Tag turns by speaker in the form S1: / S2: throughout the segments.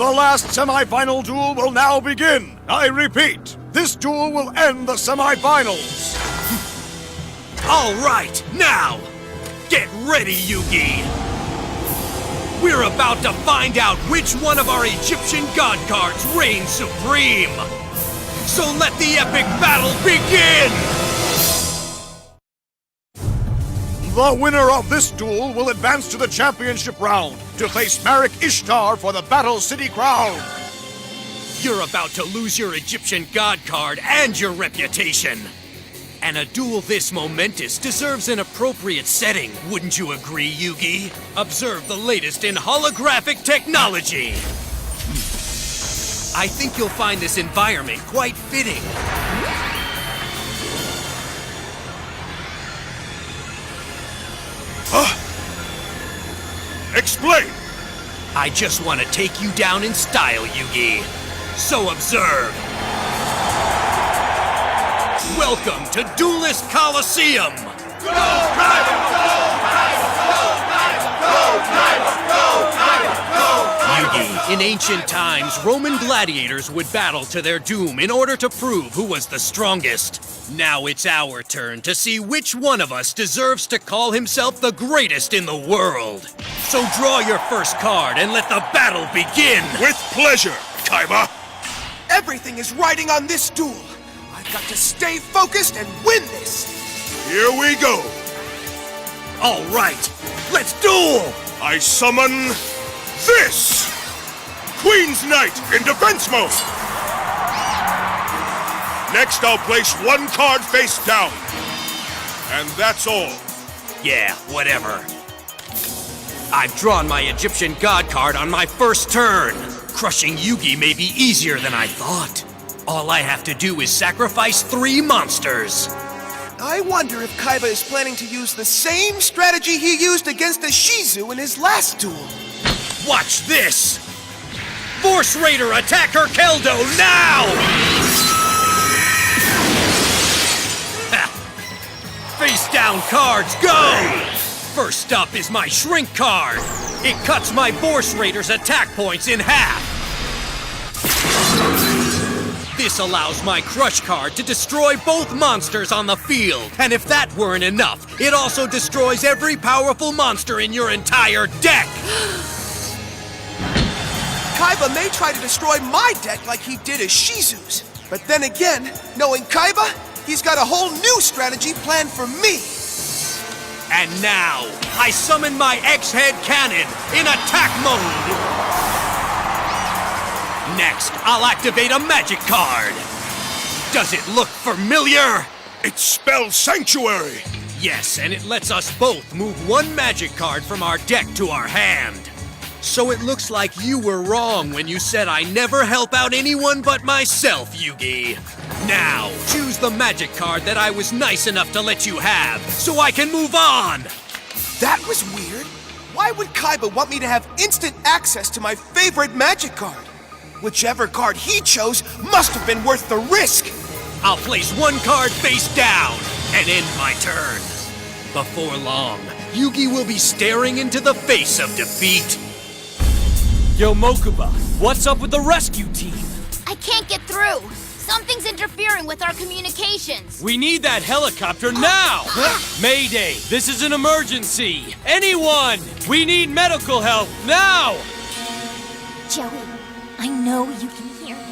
S1: The last semi-final duel will now begin. I repeat, this duel will end the semi-finals.
S2: All right, now, get ready, Yugi. We're about to find out which one of our Egyptian god cards reigns supreme. So let the epic battle begin!
S1: The winner of this duel will advance to the championship round to face Marek Ishtar for the Battle City crown.
S2: You're about to lose your Egyptian god card and your reputation. And a duel this momentous deserves an appropriate setting, wouldn't you agree, Yugi? Observe the latest in holographic technology. I think you'll find this environment quite fitting.
S1: Explain!
S2: I just want to take you down in style, Yugi. So observe. Welcome to Duelist Coliseum!
S3: Go, Kaiba! Go, Kaiba! Go, Kaiba! Go, Kaiba! Go, Kaiba! Go, Kaiba!
S2: Yugi, in ancient times, Roman gladiators would battle to their doom in order to prove who was the strongest. Now it's our turn to see which one of us deserves to call himself the greatest in the world. So draw your first card and let the battle begin!
S1: With pleasure, Kaiba!
S3: Everything is riding on this duel. I've got to stay focused and win this.
S1: Here we go!
S2: All right, let's duel!
S1: I summon this! Queen's Knight in defense mode! Next, I'll place one card face down. And that's all.
S2: Yeah, whatever. I've drawn my Egyptian god card on my first turn. Crushing Yugi may be easier than I thought. All I have to do is sacrifice 3 monsters.
S3: I wonder if Kaiba is planning to use the same strategy he used against the Shizu in his last duel.
S2: Watch this! Force Raider, attack her Keldo now! Face down cards, go! First up is my Shrink card. It cuts my Force Raider's attack points in half. This allows my Crush card to destroy both monsters on the field. And if that weren't enough, it also destroys every powerful monster in your entire deck.
S3: Kaiba may try to destroy my deck like he did his Shizu's. But then again, knowing Kaiba, he's got a whole new strategy planned for me.
S2: And now, I summon my X-Head Cannon in attack mode. Next, I'll activate a magic card. Does it look familiar?
S1: It spells Sanctuary.
S2: Yes, and it lets us both move one magic card from our deck to our hand. So it looks like you were wrong when you said I never help out anyone but myself, Yugi. Now, choose the magic card that I was nice enough to let you have, so I can move on!
S3: That was weird. Why would Kaiba want me to have instant access to my favorite magic card? Whichever card he chose must have been worth the risk!
S2: I'll place one card face down and end my turn. Before long, Yugi will be staring into the face of defeat.
S4: Yo, Mokuba, what's up with the rescue team?
S5: I can't get through. Something's interfering with our communications.
S4: We need that helicopter now! Mayday, this is an emergency! Anyone! We need medical help now!
S5: Joey, I know you can hear me.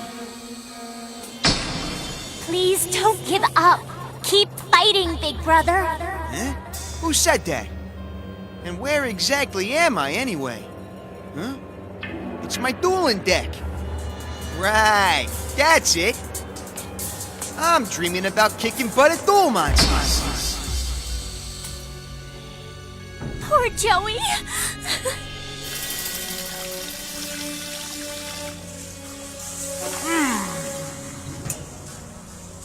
S5: Please don't give up. Keep fighting, big brother.
S6: Huh? Who said that? And where exactly am I anyway? Huh? It's my dueling deck. Right, that's it. I'm dreaming about kicking butt at duel monsters.
S5: Poor Joey.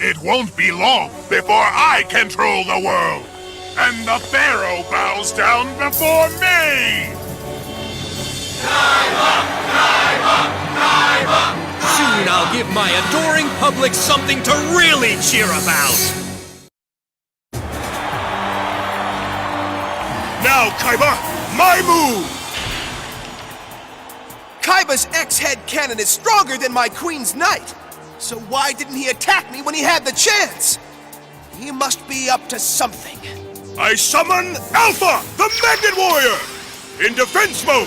S1: It won't be long before I control the world. And the Pharaoh bows down before me!
S2: Soon I'll give my adoring public something to really cheer about.
S1: Now, Kaiba, my move!
S3: Kaiba's X-head cannon is stronger than my Queen's Knight. So why didn't he attack me when he had the chance? He must be up to something.
S1: I summon Alpha, the Magnet Warrior, in defense mode.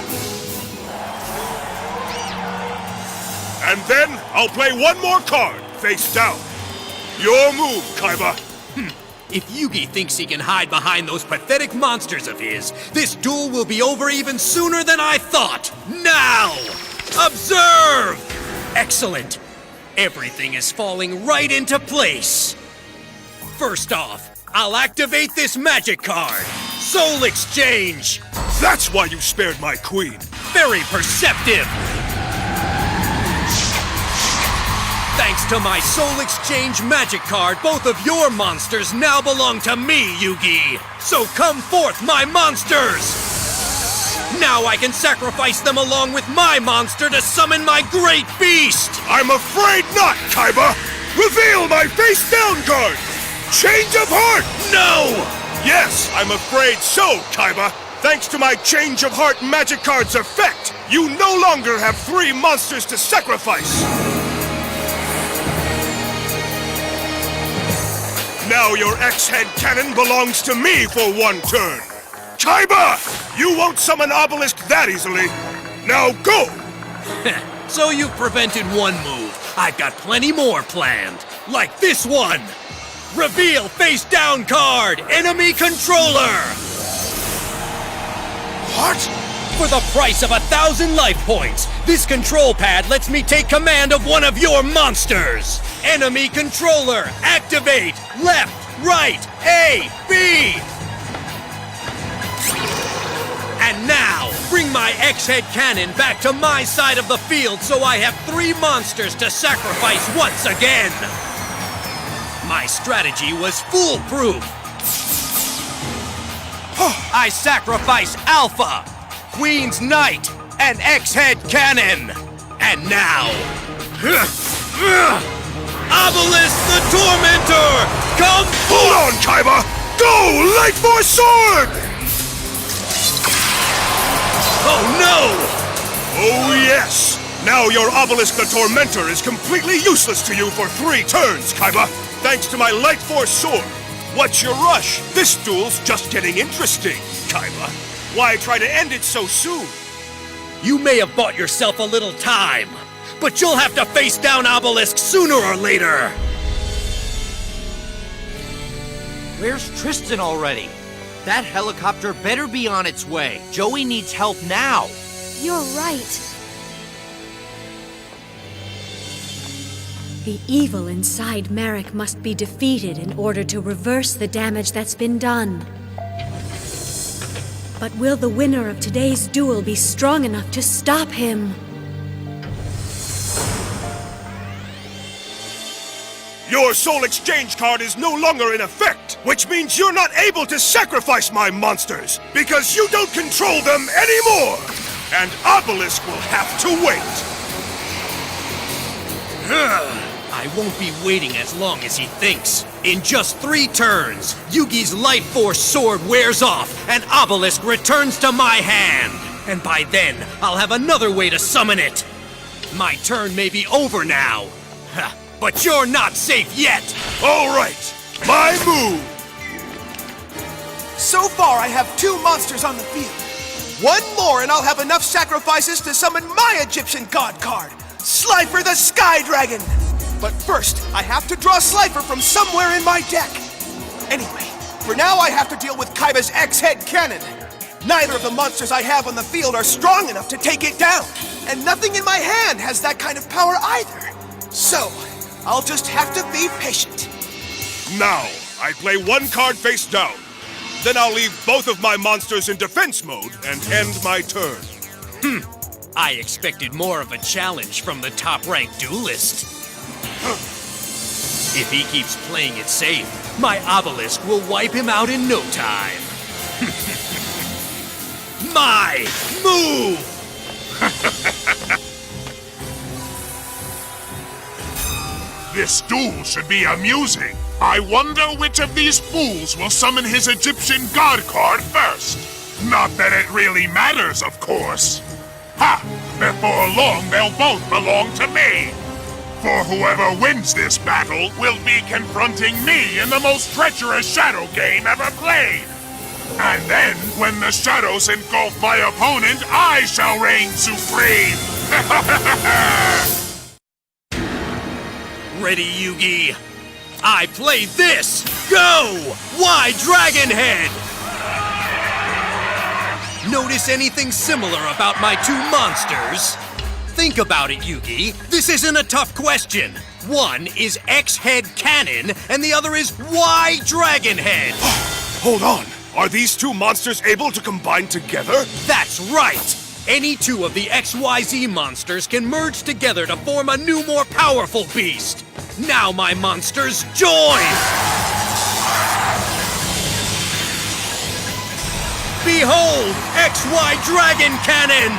S1: And then I'll play one more card, face down. Your move, Kaiba.
S2: If Yugi thinks he can hide behind those pathetic monsters of his, this duel will be over even sooner than I thought. Now! Observe! Excellent. Everything is falling right into place. First off, I'll activate this magic card. Soul Exchange.
S1: That's why you spared my queen.
S2: Very perceptive. Thanks to my Soul Exchange magic card, both of your monsters now belong to me, Yugi. So come forth, my monsters! Now I can sacrifice them along with my monster to summon my great beast!
S1: I'm afraid not, Kaiba! Reveal my face down card! Change of heart!
S2: No!
S1: Yes, I'm afraid so, Kaiba. Thanks to my Change of Heart magic card's effect, you no longer have 3 monsters to sacrifice. Now your X-head cannon belongs to me for 1 turn. Kaiba! You won't summon Obelisk that easily. Now go!
S2: So you've prevented one move. I've got plenty more planned. Like this one! Reveal face down card, enemy controller!
S3: What?
S2: For the price of 1,000 life points, this control pad lets me take command of one of your monsters! Enemy controller, activate! Left, right, A, B! And now, bring my X-head cannon back to my side of the field so I have 3 monsters to sacrifice once again! My strategy was foolproof! I sacrifice Alpha, Queen's Knight, and X-head cannon! And now... Obelisk the Tormentor! Come
S1: Hold on, Kaiba! Go! Light Force Sword!
S2: Oh no!
S1: Oh yes! Now your Obelisk the Tormentor is completely useless to you for 3 turns, Kaiba! Thanks to my Light Force Sword! What's your rush? This duel's just getting interesting, Kaiba. Why try to end it so soon?
S2: You may have bought yourself a little time, but you'll have to face down Obelisk sooner or later!
S7: Where's Tristan already? That helicopter better be on its way. Joey needs help now.
S8: You're right. The evil inside Merrick must be defeated in order to reverse the damage that's been done. But will the winner of today's duel be strong enough to stop him?
S1: Your Soul Exchange card is no longer in effect, which means you're not able to sacrifice my monsters, because you don't control them anymore! And Obelisk will have to wait!
S2: I won't be waiting as long as he thinks. In just 3 turns, Yugi's Light Force Sword wears off, and Obelisk returns to my hand! And by then, I'll have another way to summon it! My turn may be over now, but you're not safe yet!
S1: All right, my move!
S3: So far, I have 2 monsters on the field. 1 more and I'll have enough sacrifices to summon my Egyptian god card, Slifer the Sky Dragon! But first, I have to draw Slifer from somewhere in my deck. Anyway, for now I have to deal with Kaiba's X-head cannon. Neither of the monsters I have on the field are strong enough to take it down, and nothing in my hand has that kind of power either. So, I'll just have to be patient.
S1: Now, I play 1 card face down. Then I'll leave both of my monsters in defense mode and end my turn.
S2: I expected more of a challenge from the top-ranked duelist. If he keeps playing it safe, my Obelisk will wipe him out in no time. My move!
S1: This duel should be amusing. I wonder which of these fools will summon his Egyptian god card first. Not that it really matters, of course. Ha!
S9: before long, they'll both belong to me. For whoever wins this battle will be confronting me in the most treacherous shadow game ever played. And then, when the shadows engulf my opponent, I shall reign supreme!
S2: Ready, Yugi? I play this! Go! Why Dragon Head? Notice anything similar about my two monsters? Think about it, Yugi. This isn't a tough question. One is X-Head Cannon, and the other is Y Dragon Head.
S1: Hold on. Are these two monsters able to combine together?
S2: That's right! Any two of the XYZ monsters can merge together to form a new, more powerful beast. Now, my monsters, join! Behold, XY Dragon Cannon!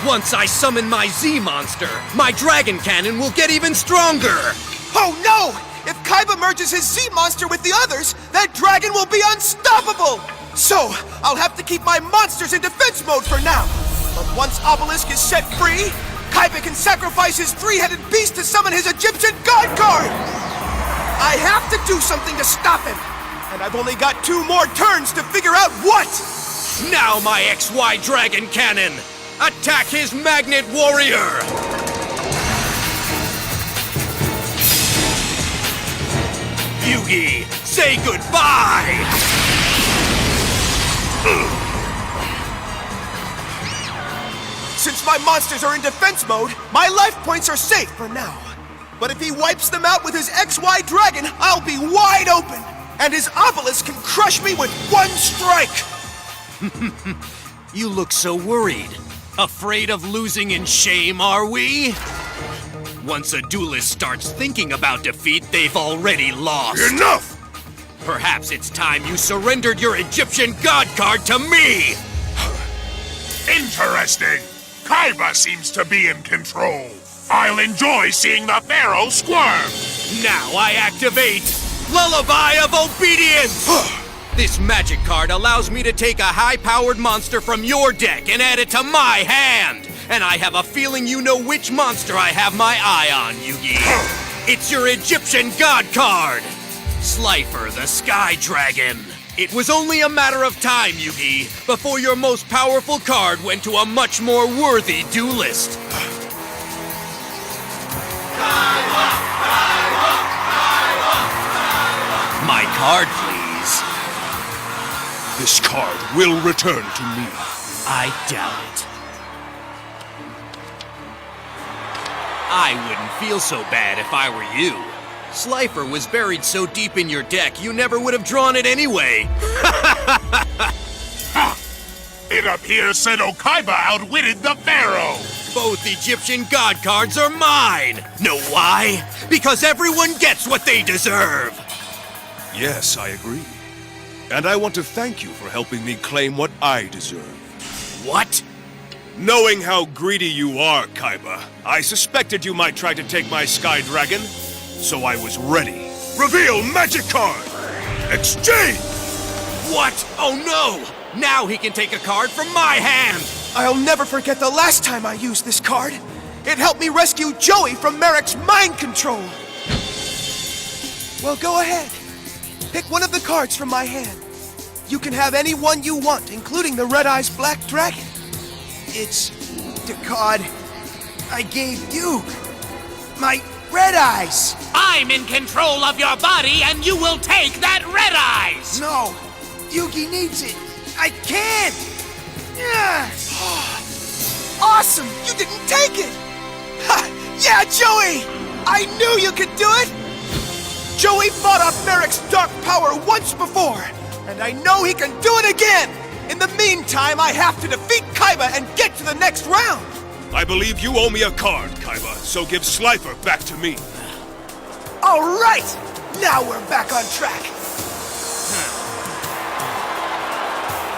S2: Once I summon my Z monster, my Dragon Cannon will get even stronger!
S3: Oh no! If Kaiba merges his Z monster with the others, that dragon will be unstoppable! So, I'll have to keep my monsters in defense mode for now. But once Obelisk is set free, Kaiba can sacrifice his three-headed beast to summon his Egyptian god card! I have to do something to stop him! And I've only got 2 more turns to figure out what!
S2: Now, my XY Dragon Cannon! Attack his Magnet Warrior! Yugi, say goodbye!
S3: Since my monsters are in defense mode, my life points are safe for now. But if he wipes them out with his XY Dragon, I'll be wide open! And his Obelisk can crush me with 1 strike!
S2: You look so worried. Afraid of losing in shame, are we? Once a duelist starts thinking about defeat, they've already lost.
S1: Enough!
S2: Perhaps it's time you surrendered your Egyptian god card to me!
S9: Interesting. Kaiba seems to be in control. I'll enjoy seeing the Pharaoh squirm.
S2: Now I activate Lullaby of Obedience! This magic card allows me to take a high-powered monster from your deck and add it to my hand! And I have a feeling you know which monster I have my eye on, Yugi. It's your Egyptian god card! Slifer the Sky Dragon. It was only a matter of time, Yugi, before your most powerful card went to a much more worthy duelist. My card, please.
S1: This card will return to me.
S2: I doubt it. I wouldn't feel so bad if I were you. Slifer was buried so deep in your deck, you never would have drawn it anyway.
S9: It appears Seto Kaiba outwitted the Pharaoh.
S2: Both Egyptian god cards are mine. Know why? Because everyone gets what they deserve.
S1: Yes, I agree. And I want to thank you for helping me claim what I deserve.
S2: What?
S1: Knowing how greedy you are, Kaiba, I suspected you might try to take my Sky Dragon, so I was ready. Reveal magic card! Exchange!
S2: What? Oh no! Now he can take a card from my hand!
S3: I'll never forget the last time I used this card. It helped me rescue Joey from Merrick's mind control. Well, go ahead. Pick one of the cards from my hand. You can have any one you want, including the Red Eyes Black Dragon.
S6: It's the card I gave you. My Red Eyes.
S7: I'm in control of your body, and you will take that Red Eyes!
S6: No, Yugi needs it. I can't. Yeah.
S3: Awesome! You didn't take it! Ha! Yeah, Joey! I knew you could do it! Joey fought off Merrick's dark power once before, and I know he can do it again! In the meantime, I have to defeat Kaiba and get to the next round!
S1: I believe you owe me a card, Kaiba, so give Slifer back to me.
S3: All right! Now we're back on track!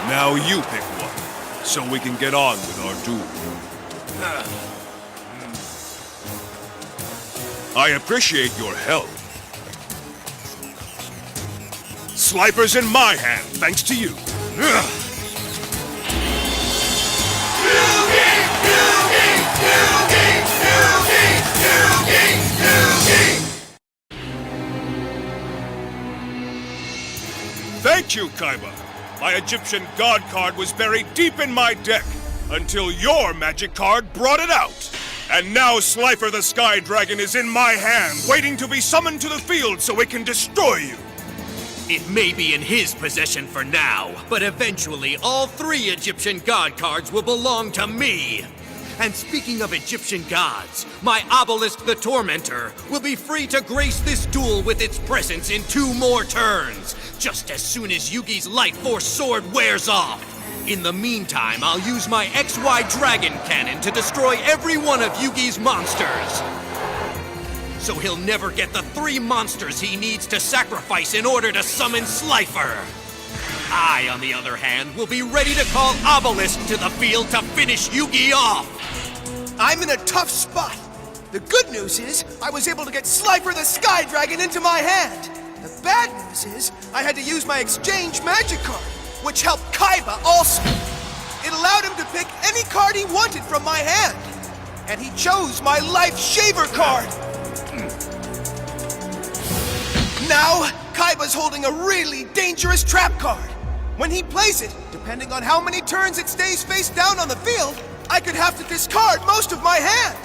S1: Now you pick one, so we can get on with our duel. I appreciate your help. Slifer's in my hand, thanks to you.
S9: Yugi!
S1: you, Kaiba. My Egyptian god card was buried deep in my deck until your magic card brought it out. And now Slifer the Sky Dragon is in my hand, waiting to be summoned to the field so it can destroy you.
S2: It may be in his possession for now, but eventually all 3 Egyptian god cards will belong to me. And speaking of Egyptian gods, my Obelisk the Tormentor will be free to grace this duel with its presence in 2 more turns, just as soon as Yugi's Light Force sword wears off. In the meantime, I'll use my XY Dragon Cannon to destroy every one of Yugi's monsters. So he'll never get the 3 monsters he needs to sacrifice in order to summon Slifer. I, on the other hand, will be ready to call Obelisk to the field to finish Yugi off.
S3: I'm in a tough spot. The good news is, I was able to get Slifer the Sky Dragon into my hand. The bad news is, I had to use my exchange magic card, which helped Kaiba also. It allowed him to pick any card he wanted from my hand. And he chose my Life Shaver card. Now, Kaiba's holding a really dangerous trap card. When he plays it, depending on how many turns it stays face down on the field, I could have to discard most of my hand.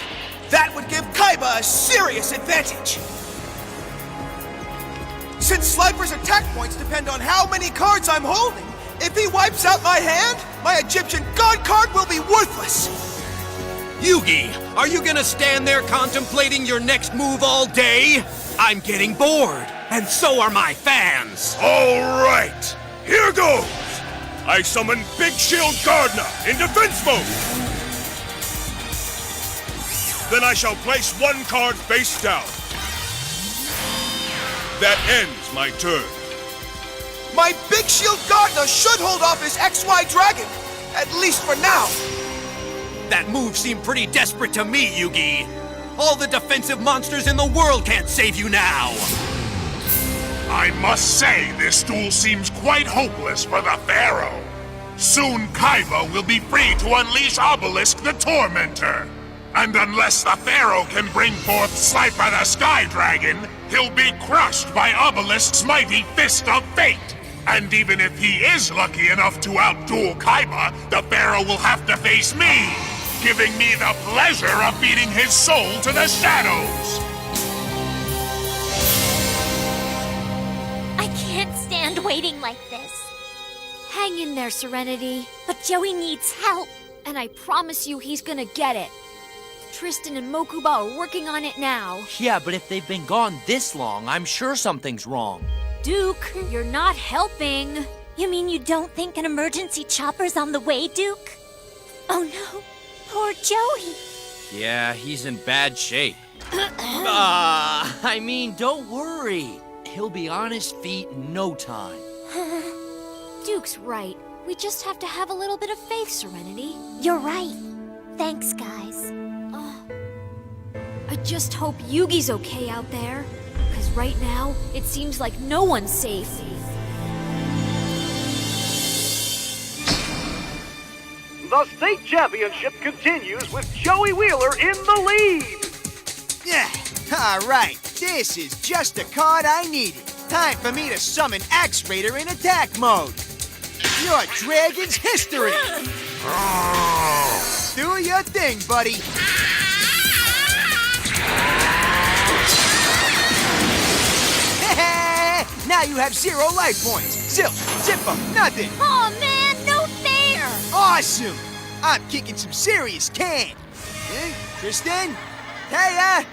S3: That would give Kaiba a serious advantage. Since Slifer's attack points depend on how many cards I'm holding, if he wipes out my hand, my Egyptian god card will be worthless.
S2: Yugi, are you gonna stand there contemplating your next move all day? I'm getting bored, and so are my fans.
S1: All right, here goes. I summon Big Shield Gardener in defense mode. Then I shall place 1 card face down. That ends my turn.
S3: My Big Shield Gardener should hold off his XY Dragon, at least for now.
S2: That move seemed pretty desperate to me, Yugi. All the defensive monsters in the world can't save you now.
S9: I must say, this duel seems quite hopeless for the Pharaoh. Soon Kaiba will be free to unleash Obelisk the Tormentor. And unless the Pharaoh can bring forth Slifer the Sky Dragon, he'll be crushed by Obelisk's mighty Fist of Fate. And even if he is lucky enough to outduel Kaiba, the Pharaoh will have to face me, giving me the pleasure of feeding his soul to the shadows.
S10: I can't stand waiting like this.
S5: Hang in there, Serenity.
S10: But Joey needs help.
S5: And I promise you he's gonna get it. Tristan and Mokuba are working on it now.
S7: Yeah, but if they've been gone this long, I'm sure something's wrong.
S5: Duke, you're not helping.
S10: You mean you don't think an emergency chopper's on the way, Duke? Oh no, poor Joey.
S7: Yeah, he's in bad shape. I mean, don't worry. He'll be on his feet in no time.
S5: Duke's right. We just have to have a little bit of faith, Serenity.
S10: You're right. Thanks, guys.
S5: I just hope Yugi's okay out there. Because right now, it seems like no one's safe.
S11: The state championship continues with Joey Wheeler in the lead.
S6: Yeah, all right. This is just the card I needed. Time for me to summon Axe Raider in attack mode. Your dragon's history. Do your thing, buddy. Now you have 0 life points. Zilch, zippo, nothing.
S10: Oh man, no fair!
S6: Awesome. I'm kicking some serious can. Tristan? Taya?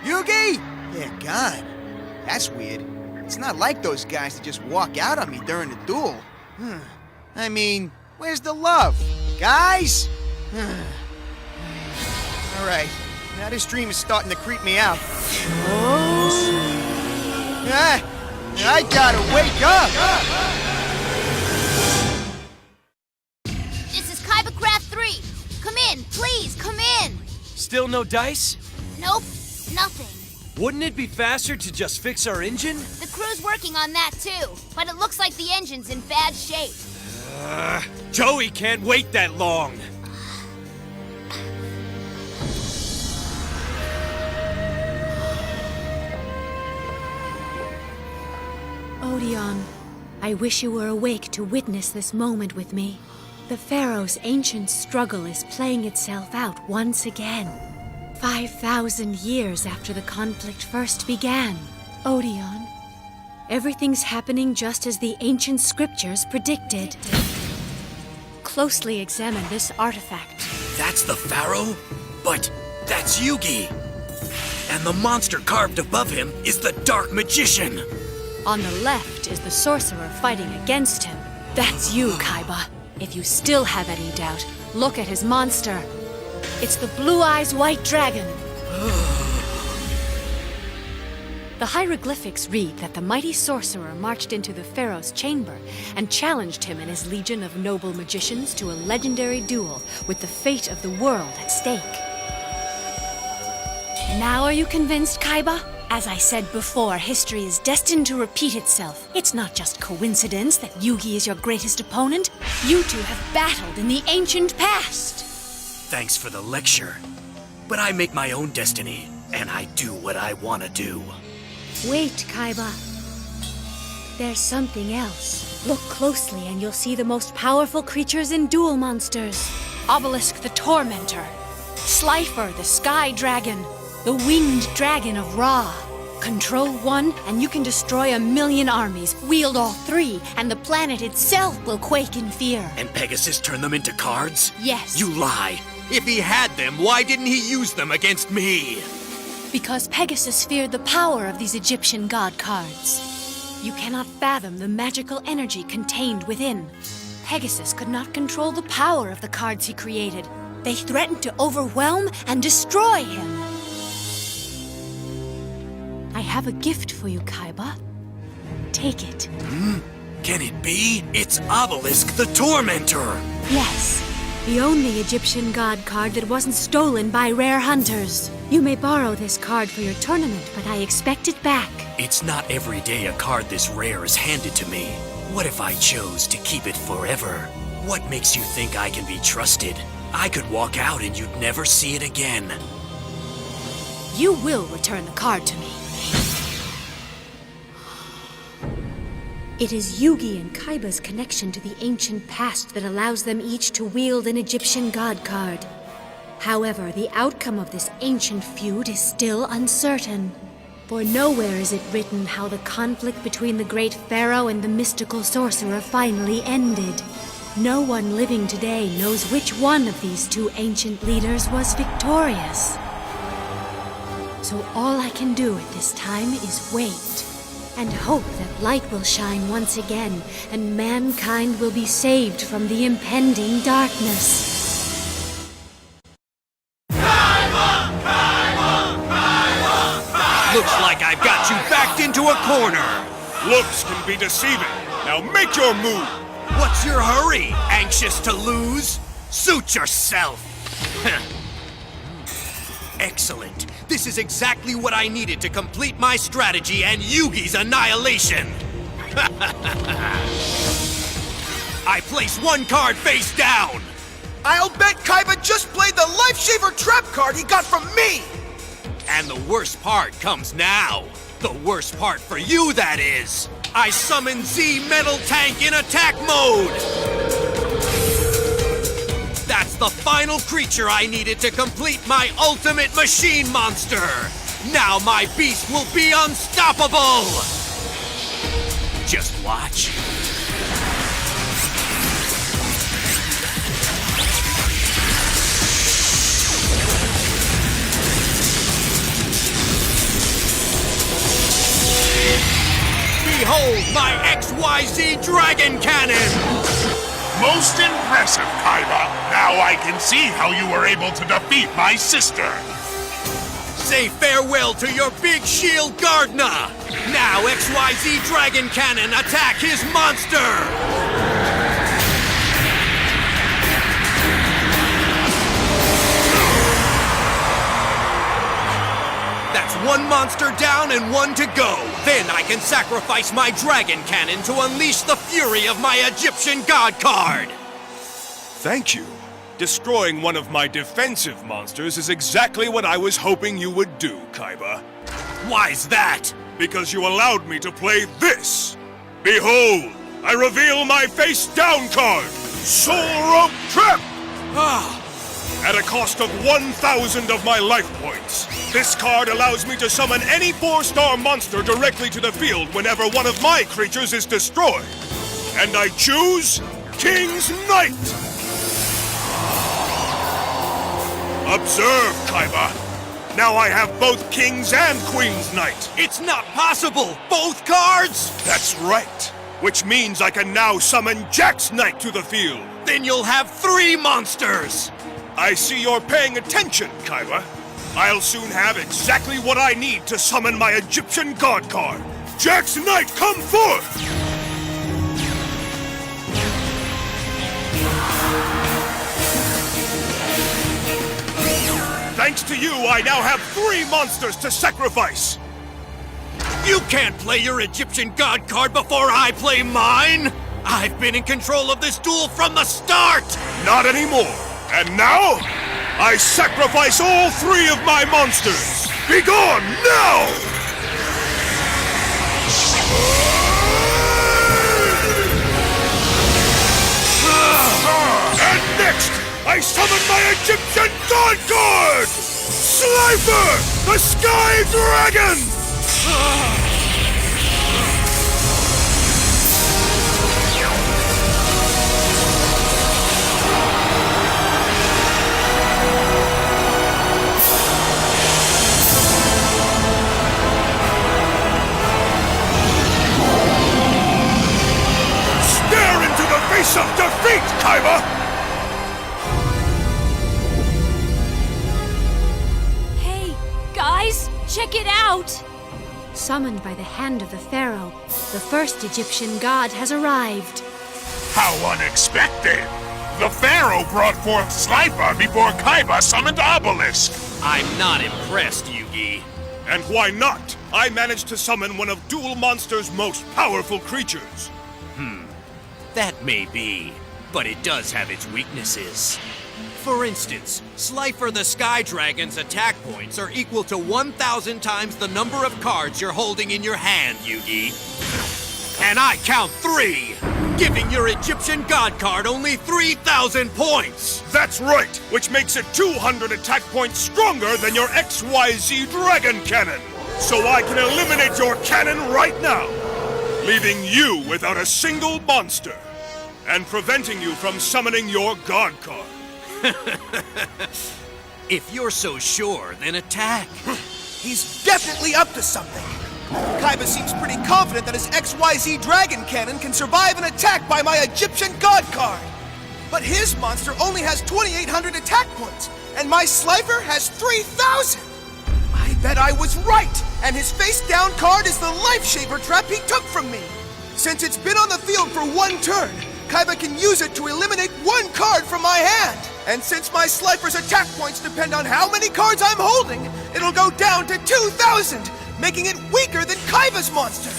S6: Yugi? Yeah, God. That's weird. It's not like those guys to just walk out on me during the duel. I mean, where's the love? Guys? All right. Now this dream is starting to creep me out. I gotta wake up!
S5: This is Kaiba Craft 3. Come in, please, come in.
S4: Still no dice?
S5: Nope, nothing.
S4: Wouldn't it be faster to just fix our engine?
S5: The crew's working on that too, but it looks like the engine's in bad shape.
S4: Joey can't wait that long.
S8: Odeon, I wish you were awake to witness this moment with me. The Pharaoh's ancient struggle is playing itself out once again. 5,000 years after the conflict first began. Odeon, everything's happening just as the ancient scriptures predicted. Closely examine this artifact.
S2: That's the Pharaoh? But that's Yugi! And the monster carved above him is the Dark Magician!
S8: On the left is the sorcerer fighting against him. That's you, Kaiba. If you still have any doubt, look at his monster. It's the Blue Eyes White Dragon. The hieroglyphics read that the mighty sorcerer marched into the Pharaoh's chamber and challenged him and his legion of noble magicians to a legendary duel with the fate of the world at stake. Now are you convinced, Kaiba? As I said before, history is destined to repeat itself. It's not just coincidence that Yugi is your greatest opponent. You two have battled in the ancient past.
S2: Thanks for the lecture. But I make my own destiny, and I do what I want to do.
S8: Wait, Kaiba. There's something else. Look closely and you'll see the most powerful creatures in Duel Monsters. Obelisk the Tormentor, Slifer the Sky Dragon, the Winged Dragon of Ra. Control one and you can destroy 1,000,000 armies. Wield all three and the planet itself will quake in fear.
S2: And Pegasus turned them into cards?
S8: Yes.
S2: You lie. If he had them, why didn't he use them against me?
S8: Because Pegasus feared the power of these Egyptian god cards. You cannot fathom the magical energy contained within. Pegasus could not control the power of the cards he created. They threatened to overwhelm and destroy him. I have a gift for you, Kaiba. Take it.
S2: Can it be? It's Obelisk the Tormentor!
S8: Yes. The only Egyptian god card that wasn't stolen by rare hunters. You may borrow this card for your tournament, but I expect it back.
S2: It's not every day a card this rare is handed to me. What if I chose to keep it forever? What makes you think I can be trusted? I could walk out and you'd never see it again.
S8: You will return the card to me. It is Yugi and Kaiba's connection to the ancient past that allows them each to wield an Egyptian god card. However, the outcome of this ancient feud is still uncertain. For nowhere is it written how the conflict between the great pharaoh and the mystical sorcerer finally ended. No one living today knows which one of these two ancient leaders was victorious. So all I can do at this time is wait. And hope that light will shine once again, and mankind will be saved from the impending darkness.
S2: Looks like I've got you backed into a corner.
S1: Looks can be deceiving. Now make your move.
S2: What's your hurry? Anxious to lose? Suit yourself. Excellent. This is exactly what I needed to complete my strategy and Yugi's annihilation. I place one card face down.
S3: I'll bet Kaiba just played the Lifesaver trap card he got from me!
S2: And the worst part comes now. The worst part for you, that is. I summon Z Metal Tank in attack mode. That's the final creature I needed to complete my ultimate machine monster. Now my beast will be unstoppable. Just watch. Behold my XYZ Dragon Cannon!
S9: Most impressive, Kaiba. Now I can see how you were able to defeat my sister.
S2: Say farewell to your big shield, Gardna! Now XYZ Dragon Cannon attack his monster! That's one monster down and one to go. Then I can sacrifice my Dragon Cannon to unleash the fury of my Egyptian God card.
S1: Thank you. Destroying one of my defensive monsters is exactly what I was hoping you would do, Kaiba.
S2: Why's that?
S1: Because you allowed me to play this. Behold, I reveal my face-down card, Soul Rope Trap! At a cost of 1,000 of my life points, this card allows me to summon any 4-star monster directly to the field whenever one of my creatures is destroyed. And I choose King's Knight! Observe, Kaiba. Now I have both King's and Queen's Knight.
S2: It's not possible! Both cards?
S1: That's right. Which means I can now summon Jack's Knight to the field.
S2: Then you'll have 3 monsters!
S1: I see you're paying attention, Kaiba. I'll soon have exactly what I need to summon my Egyptian god card. Jack's Knight, come forth! Thanks to you, I now have 3 monsters to sacrifice!
S2: You can't play your Egyptian god card before I play mine! I've been in control of this duel from the start!
S1: Not anymore! And now, I sacrifice all 3 of my monsters! Be gone now! And next, I summon my Egyptian god card! Slifer, the Sky Dragon! Stare into the face of defeat, Kaiba!
S5: Hey, guys, check it out!
S8: Summoned by the hand of the pharaoh, the first Egyptian god has arrived.
S9: How unexpected! The Pharaoh brought forth Slifer before Kaiba summoned Obelisk!
S2: I'm not impressed, Yugi.
S1: And why not? I managed to summon one of Duel Monster's most powerful creatures.
S2: That may be, but it does have its weaknesses. For instance, Slifer the Sky Dragon's attack points are equal to 1,000 times the number of cards you're holding in your hand, Yugi. And I count 3, giving your Egyptian god card only 3,000 points!
S1: That's right, which makes it 200 attack points stronger than your XYZ Dragon Cannon. So I can eliminate your cannon right now, leaving you without a single monster, and preventing you from summoning your god card.
S2: If you're so sure, then attack.
S3: He's definitely up to something. Kaiba seems pretty confident that his XYZ Dragon Cannon can survive an attack by my Egyptian God card. But his monster only has 2,800 attack points, and my Slifer has 3,000! I bet I was right, and his face-down card is the Life Shaper trap he took from me. Since it's been on the field for 1 turn, Kaiba can use it to eliminate 1 card from my hand. And since my Slifer's attack points depend on how many cards I'm holding, it'll go down to 2,000, making it weaker than Kaiba's monster.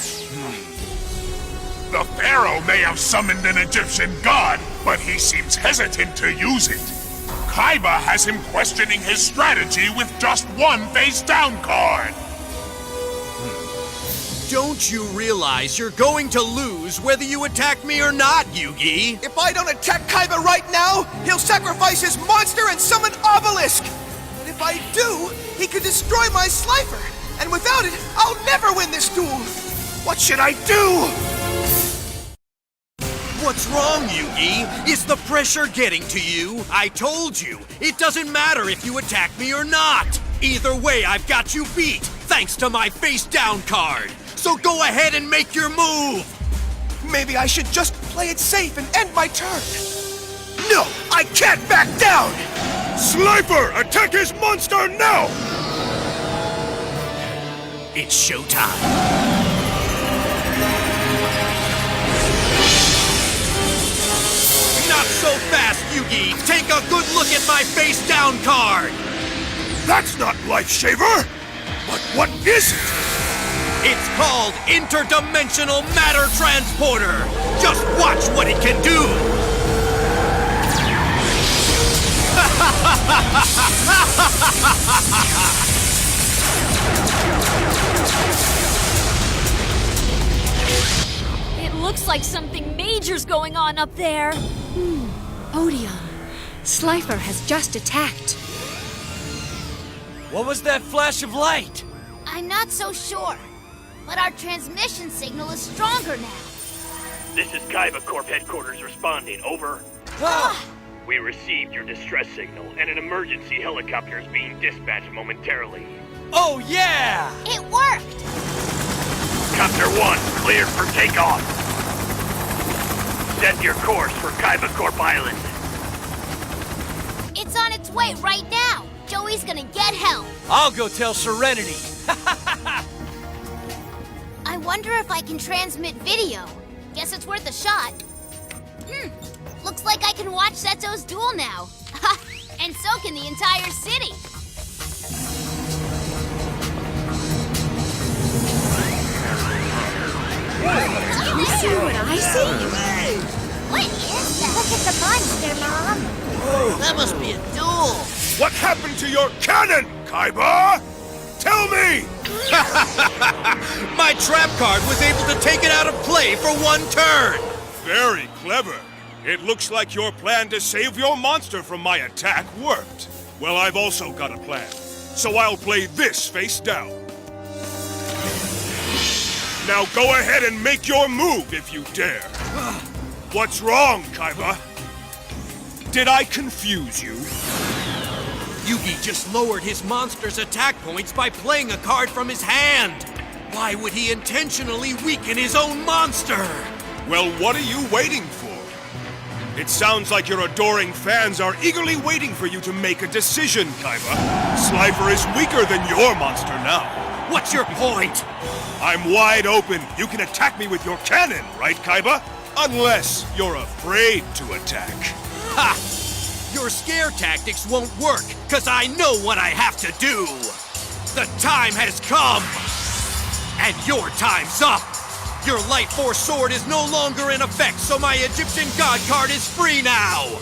S9: The Pharaoh may have summoned an Egyptian god, but he seems hesitant to use it. Kaiba has him questioning his strategy with just 1 face-down card.
S2: Don't you realize you're going to lose whether you attack me or not, Yugi?
S3: If I don't attack Kaiba right now, he'll sacrifice his monster and summon Obelisk! But if I do, he could destroy my Slifer, and without it, I'll never win this duel! What should I do?
S2: What's wrong, Yugi? Is the pressure getting to you? I told you, it doesn't matter if you attack me or not! Either way, I've got you beat, thanks to my face-down card! So go ahead and make your move!
S3: Maybe I should just play it safe and end my turn. No, I can't back down!
S1: Slifer, attack his monster now!
S2: It's showtime. Not so fast, Yugi! Take a good look at my face-down card!
S1: That's not Life Shaver! But what is it?
S2: It's called Interdimensional Matter Transporter! Just watch what it can do!
S5: It Looks like something major's going on up there.
S8: Odeon, Slifer has just attacked.
S4: What was that flash of light?
S10: I'm not so sure, but our transmission signal is stronger now.
S11: This is Kaiba Corp headquarters responding. Over. We received your distress signal, and an emergency helicopter is being dispatched momentarily.
S4: Oh, yeah!
S10: It worked!
S11: Copter 1, cleared for takeoff. Set your course for Kaiba Corp Island.
S10: It's on its way right now. Joey's gonna get help.
S4: I'll go tell Serenity.
S10: I wonder if I can transmit video. Guess it's worth a shot. Looks like I can watch Seto's duel now. And so can the entire city.
S8: You see what I see?
S10: What is that? Look at the monster, Mom.
S7: That must be a duel.
S1: What happened to your cannon, Kaiba? Tell me!
S2: My trap card was able to take it out of play for one turn.
S1: Very clever. It looks like your plan to save your monster from my attack worked. Well, I've also got a plan. So I'll play this face down. Now go ahead and make your move if you dare. What's wrong, Kaiba? Did I confuse you?
S2: Yugi just lowered his monster's attack points by playing a card from his hand. Why would he intentionally weaken his own monster?
S1: Well, what are you waiting for? It sounds like your adoring fans are eagerly waiting for you to make a decision, Kaiba. Slifer is weaker than your monster now.
S2: What's your point?
S1: I'm wide open. You can attack me with your cannon, right, Kaiba? Unless you're afraid to attack.
S2: Ha! Your scare tactics won't work, because I know what I have to do. The time has come. And your time's up. Your Light Force sword is no longer in effect, so my Egyptian God card is free now.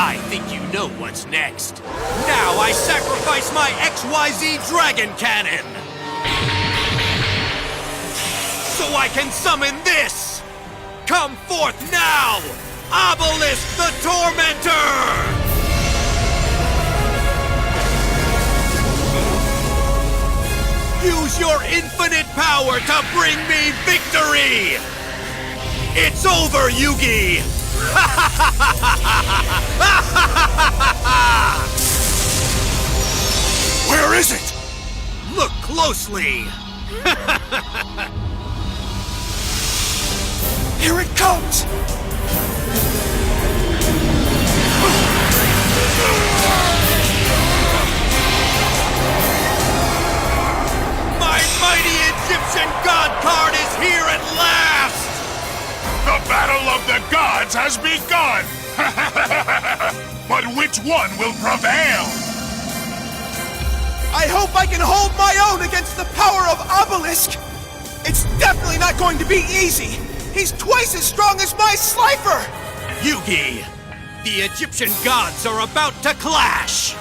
S2: I think you know what's next. Now I sacrifice my XYZ Dragon Cannon. So I can summon this. Come forth now, Obelisk the Tormentor! Use your infinite power to bring me victory! It's over, Yugi!
S1: Where is it?
S2: Look closely!
S3: Here it comes!
S2: My mighty Egyptian God card is here at last!
S9: The battle of the gods has begun! But which one will prevail?
S3: I hope I can hold my own against the power of Obelisk! It's definitely not going to be easy! He's twice as strong as my Slifer!
S2: Yugi, the Egyptian gods are about to clash!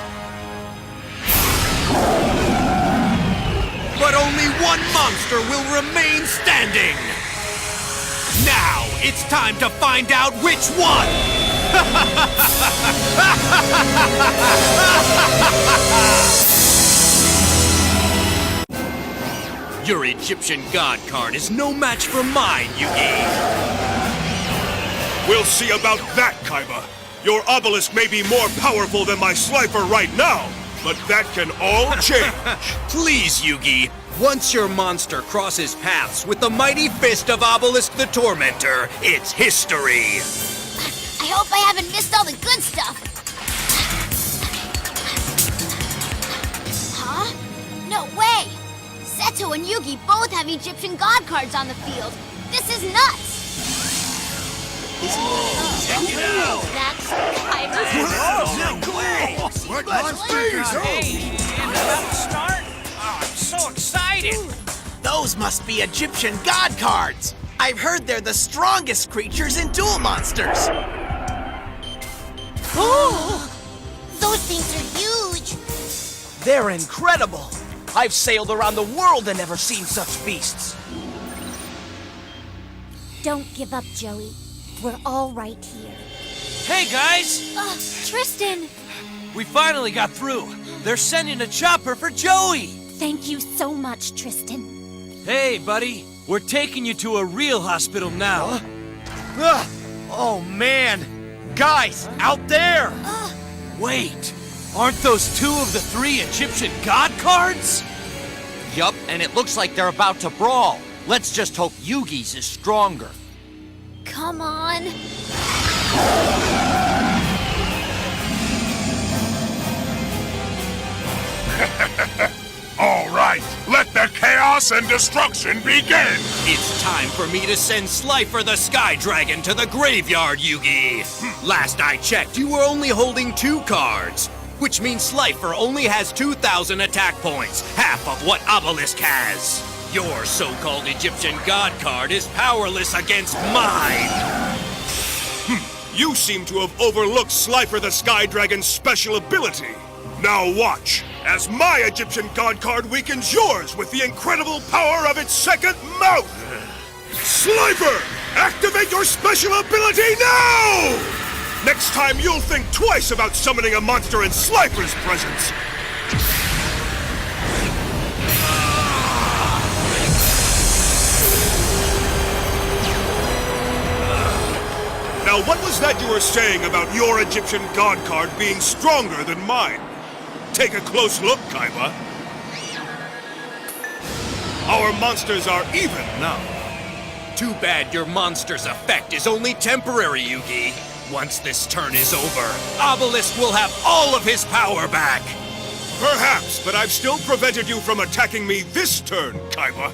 S2: But only one monster will remain standing! Now, it's time to find out which one! Your Egyptian God card is no match for mine, Yugi!
S1: We'll see about that, Kaiba. Your obelisk may be more powerful than my Slifer right now, but that can all change.
S2: Please, Yugi, once your monster crosses paths with the mighty fist of Obelisk the Tormentor, it's history!
S10: I hope I haven't missed all the good stuff. Huh? No way! Seto and Yugi both have Egyptian God cards on the field. This is nuts!
S2: Check it out!
S10: That's Kaiba.
S2: No way!
S4: We're about to start? Oh, I'm so excited!
S12: Those must be Egyptian God cards! I've heard they're the strongest creatures in Duel Monsters!
S10: Oh! Those things are huge!
S12: They're incredible! I've sailed around the world and never seen such beasts!
S5: Don't give up, Joey. We're all right here.
S4: Hey, guys!
S5: Tristan!
S4: We finally got through. They're sending a chopper for Joey!
S5: Thank you so much, Tristan.
S4: Hey, buddy. We're taking you to a real hospital now.
S7: Oh, man. Guys, out there!
S4: Wait, aren't those 2 of the 3 Egyptian god cards?
S7: Yup, and it looks like they're about to brawl. Let's just hope Yugi's is stronger.
S5: Come on.
S9: All right, let the chaos and destruction begin!
S2: It's time for me to send Slifer the Sky Dragon to the graveyard, Yugi. Last I checked, you were only holding 2 cards, which means Slifer only has 2,000 attack points, half of what Obelisk has. Your so-called Egyptian god card is powerless against mine.
S1: You seem to have overlooked Slifer the Sky Dragon's special ability. Now watch, as my Egyptian god card weakens yours with the incredible power of its second mouth! Slifer, activate your special ability now! Next time you'll think twice about summoning a monster in Slifer's presence. Now what was that you were saying about your Egyptian god card being stronger than mine? Take a close look, Kaiba. Our monsters are even now.
S2: Too bad your monster's effect is only temporary, Yugi. Once this turn is over, Obelisk will have all of his power back.
S1: Perhaps, but I've still prevented you from attacking me this turn, Kaiba.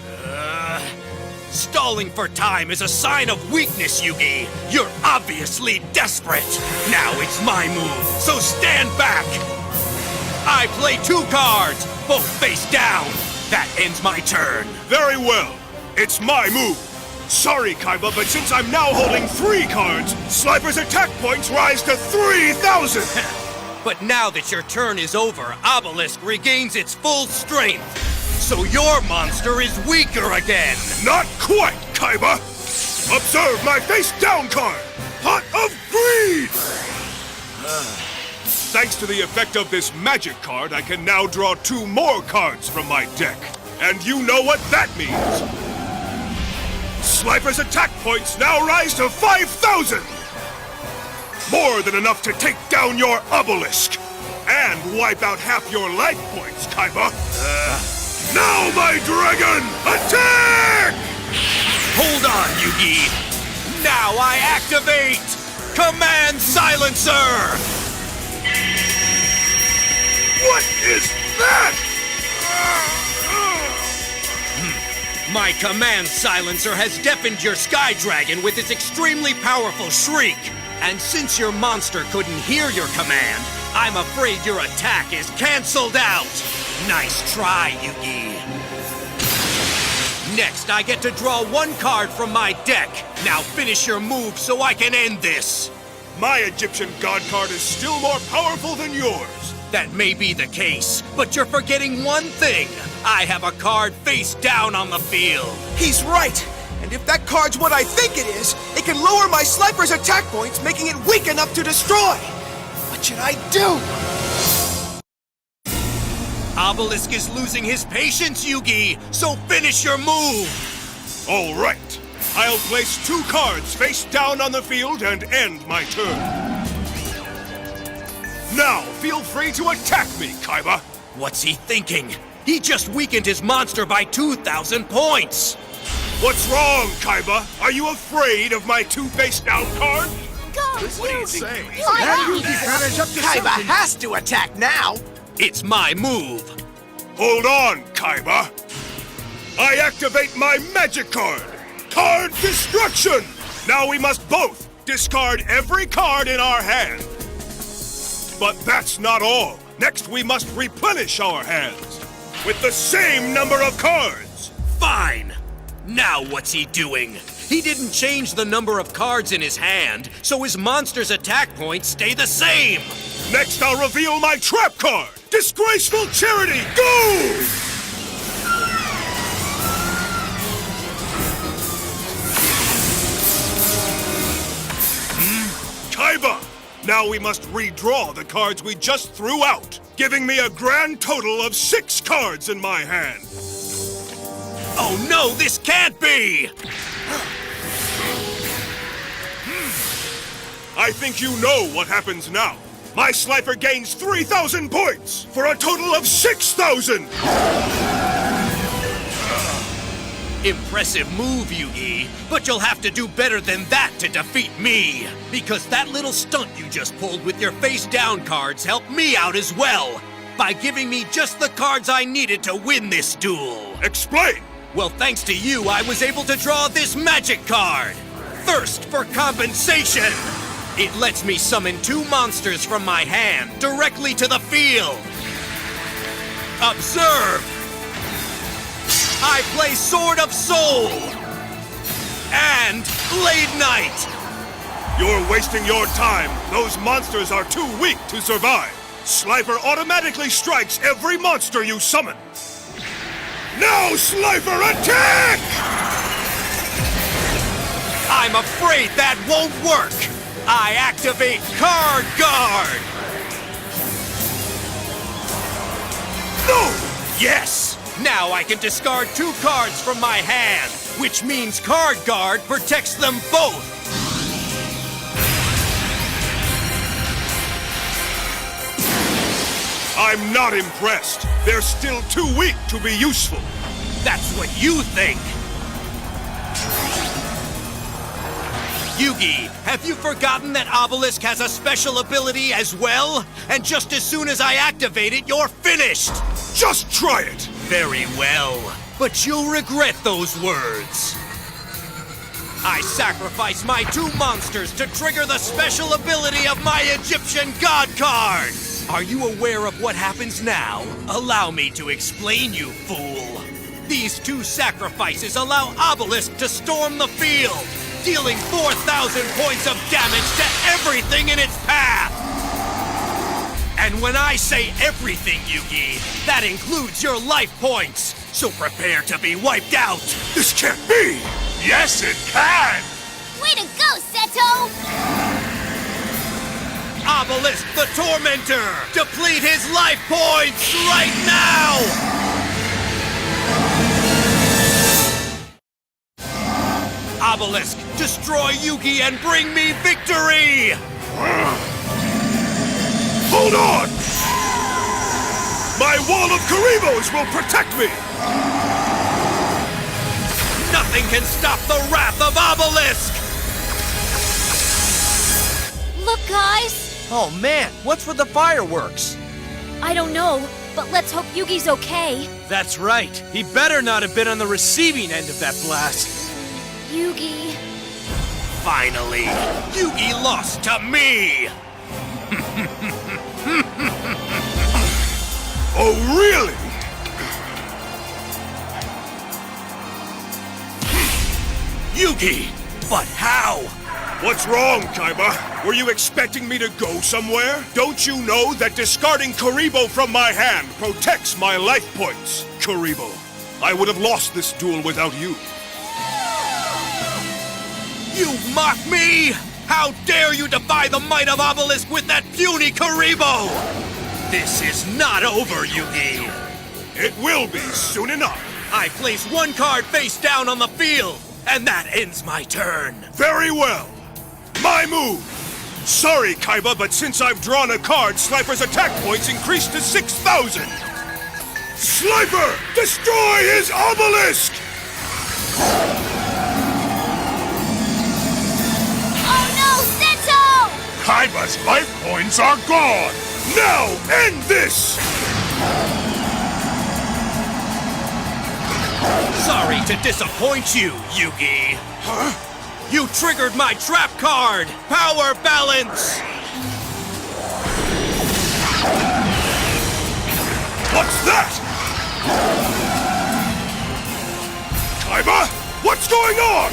S2: Stalling for time is a sign of weakness, Yugi. You're obviously desperate. Now it's my move, so stand back. I play 2 cards, both face down. That ends my turn.
S1: Very well. It's my move. Sorry, Kaiba, but since I'm now holding 3 cards, Slifer's attack points rise to 3,000!
S2: But now that your turn is over, Obelisk regains its full strength. So your monster is weaker again.
S1: Not quite, Kaiba! Observe my face-down card! Pot of Greed! Thanks to the effect of this magic card, I can now draw 2 more cards from my deck. And you know what that means! Slifer's attack points now rise to 5,000! More than enough to take down your Obelisk! And wipe out half your life points, Kaiba! Now, my dragon, attack!
S2: Hold on, Yugi. Now I activate Command Silencer!
S1: What is that?
S2: My Command Silencer has deafened your Sky Dragon with its extremely powerful shriek. And since your monster couldn't hear your command, I'm afraid your attack is cancelled out. Nice try, Yugi. Next, I get to draw 1 card from my deck. Now finish your move so I can end this.
S1: My Egyptian god card is still more powerful than yours.
S2: That may be the case, but you're forgetting one thing. I have a card face down on the field.
S3: He's right. And if that card's what I think it is, it can lower my Slifer's attack points, making it weak enough to destroy. What should I do?
S2: Obelisk is losing his patience, Yugi, so finish your move!
S1: All right. I'll place 2 cards face down on the field and end my turn. Now, feel free to attack me, Kaiba.
S2: What's he thinking? He just weakened his monster by 2,000 points!
S1: What's wrong, Kaiba? Are you afraid of my 2 face down cards?
S10: Go,
S1: What do you say?
S12: Kaiba has to attack now.
S2: It's my move.
S1: Hold on, Kaiba. I activate my magic card. Card Destruction! Now we must both discard every card in our hand. But that's not all. Next, we must replenish our hands with the same number of cards.
S2: Fine. Now what's he doing? He didn't change the number of cards in his hand, so his monster's attack points stay the same.
S1: Next, I'll reveal my trap card. Disgraceful Charity, go! Kaiba! Now we must redraw the cards we just threw out, giving me a grand total of 6 cards in my hand.
S2: Oh no, this can't be!
S1: I think you know what happens now. My Slifer gains 3,000 points for a total of 6,000!
S2: Impressive move, Yugi, but you'll have to do better than that to defeat me. Because that little stunt you just pulled with your face-down cards helped me out as well, by giving me just the cards I needed to win this duel.
S1: Explain!
S2: Well, thanks to you, I was able to draw this magic card. Thirst for compensation. It lets me summon 2 monsters from my hand directly to the field. Observe! I play Sword of Soul and Blade Knight.
S1: You're wasting your time. Those monsters are too weak to survive. Slifer automatically strikes every monster you summon. Now, Slifer, attack!
S2: I'm afraid that won't work. I activate Card Guard.
S1: No!
S2: Yes! Now I can discard 2 cards from my hand, which means Card Guard protects them both.
S1: I'm not impressed. They're still too weak to be useful.
S2: That's what you think. Yugi, have you forgotten that Obelisk has a special ability as well? And just as soon as I activate it, you're finished!
S1: Just try it!
S2: Very well, but you'll regret those words. I sacrifice my 2 monsters to trigger the special ability of my Egyptian God card! Are you aware of what happens now? Allow me to explain, you fool. These 2 sacrifices allow Obelisk to storm the field, dealing 4,000 points of damage to everything in its path! And when I say everything, Yugi, that includes your life points, so prepare to be wiped out!
S1: This can't be!
S9: Yes, it can!
S10: Way to go, Seto!
S2: Obelisk the Tormentor! Deplete his life points right now! Obelisk, destroy Yugi and bring me victory!
S1: Hold on! My wall of Karibos will protect me!
S2: Nothing can stop the wrath of Obelisk!
S5: Look, guys!
S7: Oh man, what's with the fireworks?
S5: I don't know, but let's hope Yugi's okay.
S4: That's right. He better not have been on the receiving end of that blast.
S5: Yugi...
S2: Finally, Yugi lost to me!
S1: Oh, really?
S2: Yugi! But how?
S1: What's wrong, Kaiba? Were you expecting me to go somewhere? Don't you know that discarding Karibo from my hand protects my life points? Karibo, I would have lost this duel without you.
S2: You mock me? How dare you defy the might of Obelisk with that puny Karibo? This is not over, Yugi.
S1: It will be soon enough.
S2: I place 1 card face down on the field, and that ends my turn.
S1: Very well. My move. Sorry, Kaiba, but since I've drawn a card, Slifer's attack points increased to 6,000. Slifer, destroy his obelisk!
S10: Oh no, Seto!
S9: Kaiba's life points are gone!
S1: Now, end this!
S2: Sorry to disappoint you, Yugi.
S1: Huh?
S2: You triggered my trap card! Power balance!
S1: What's that? Kaiba, what's going on?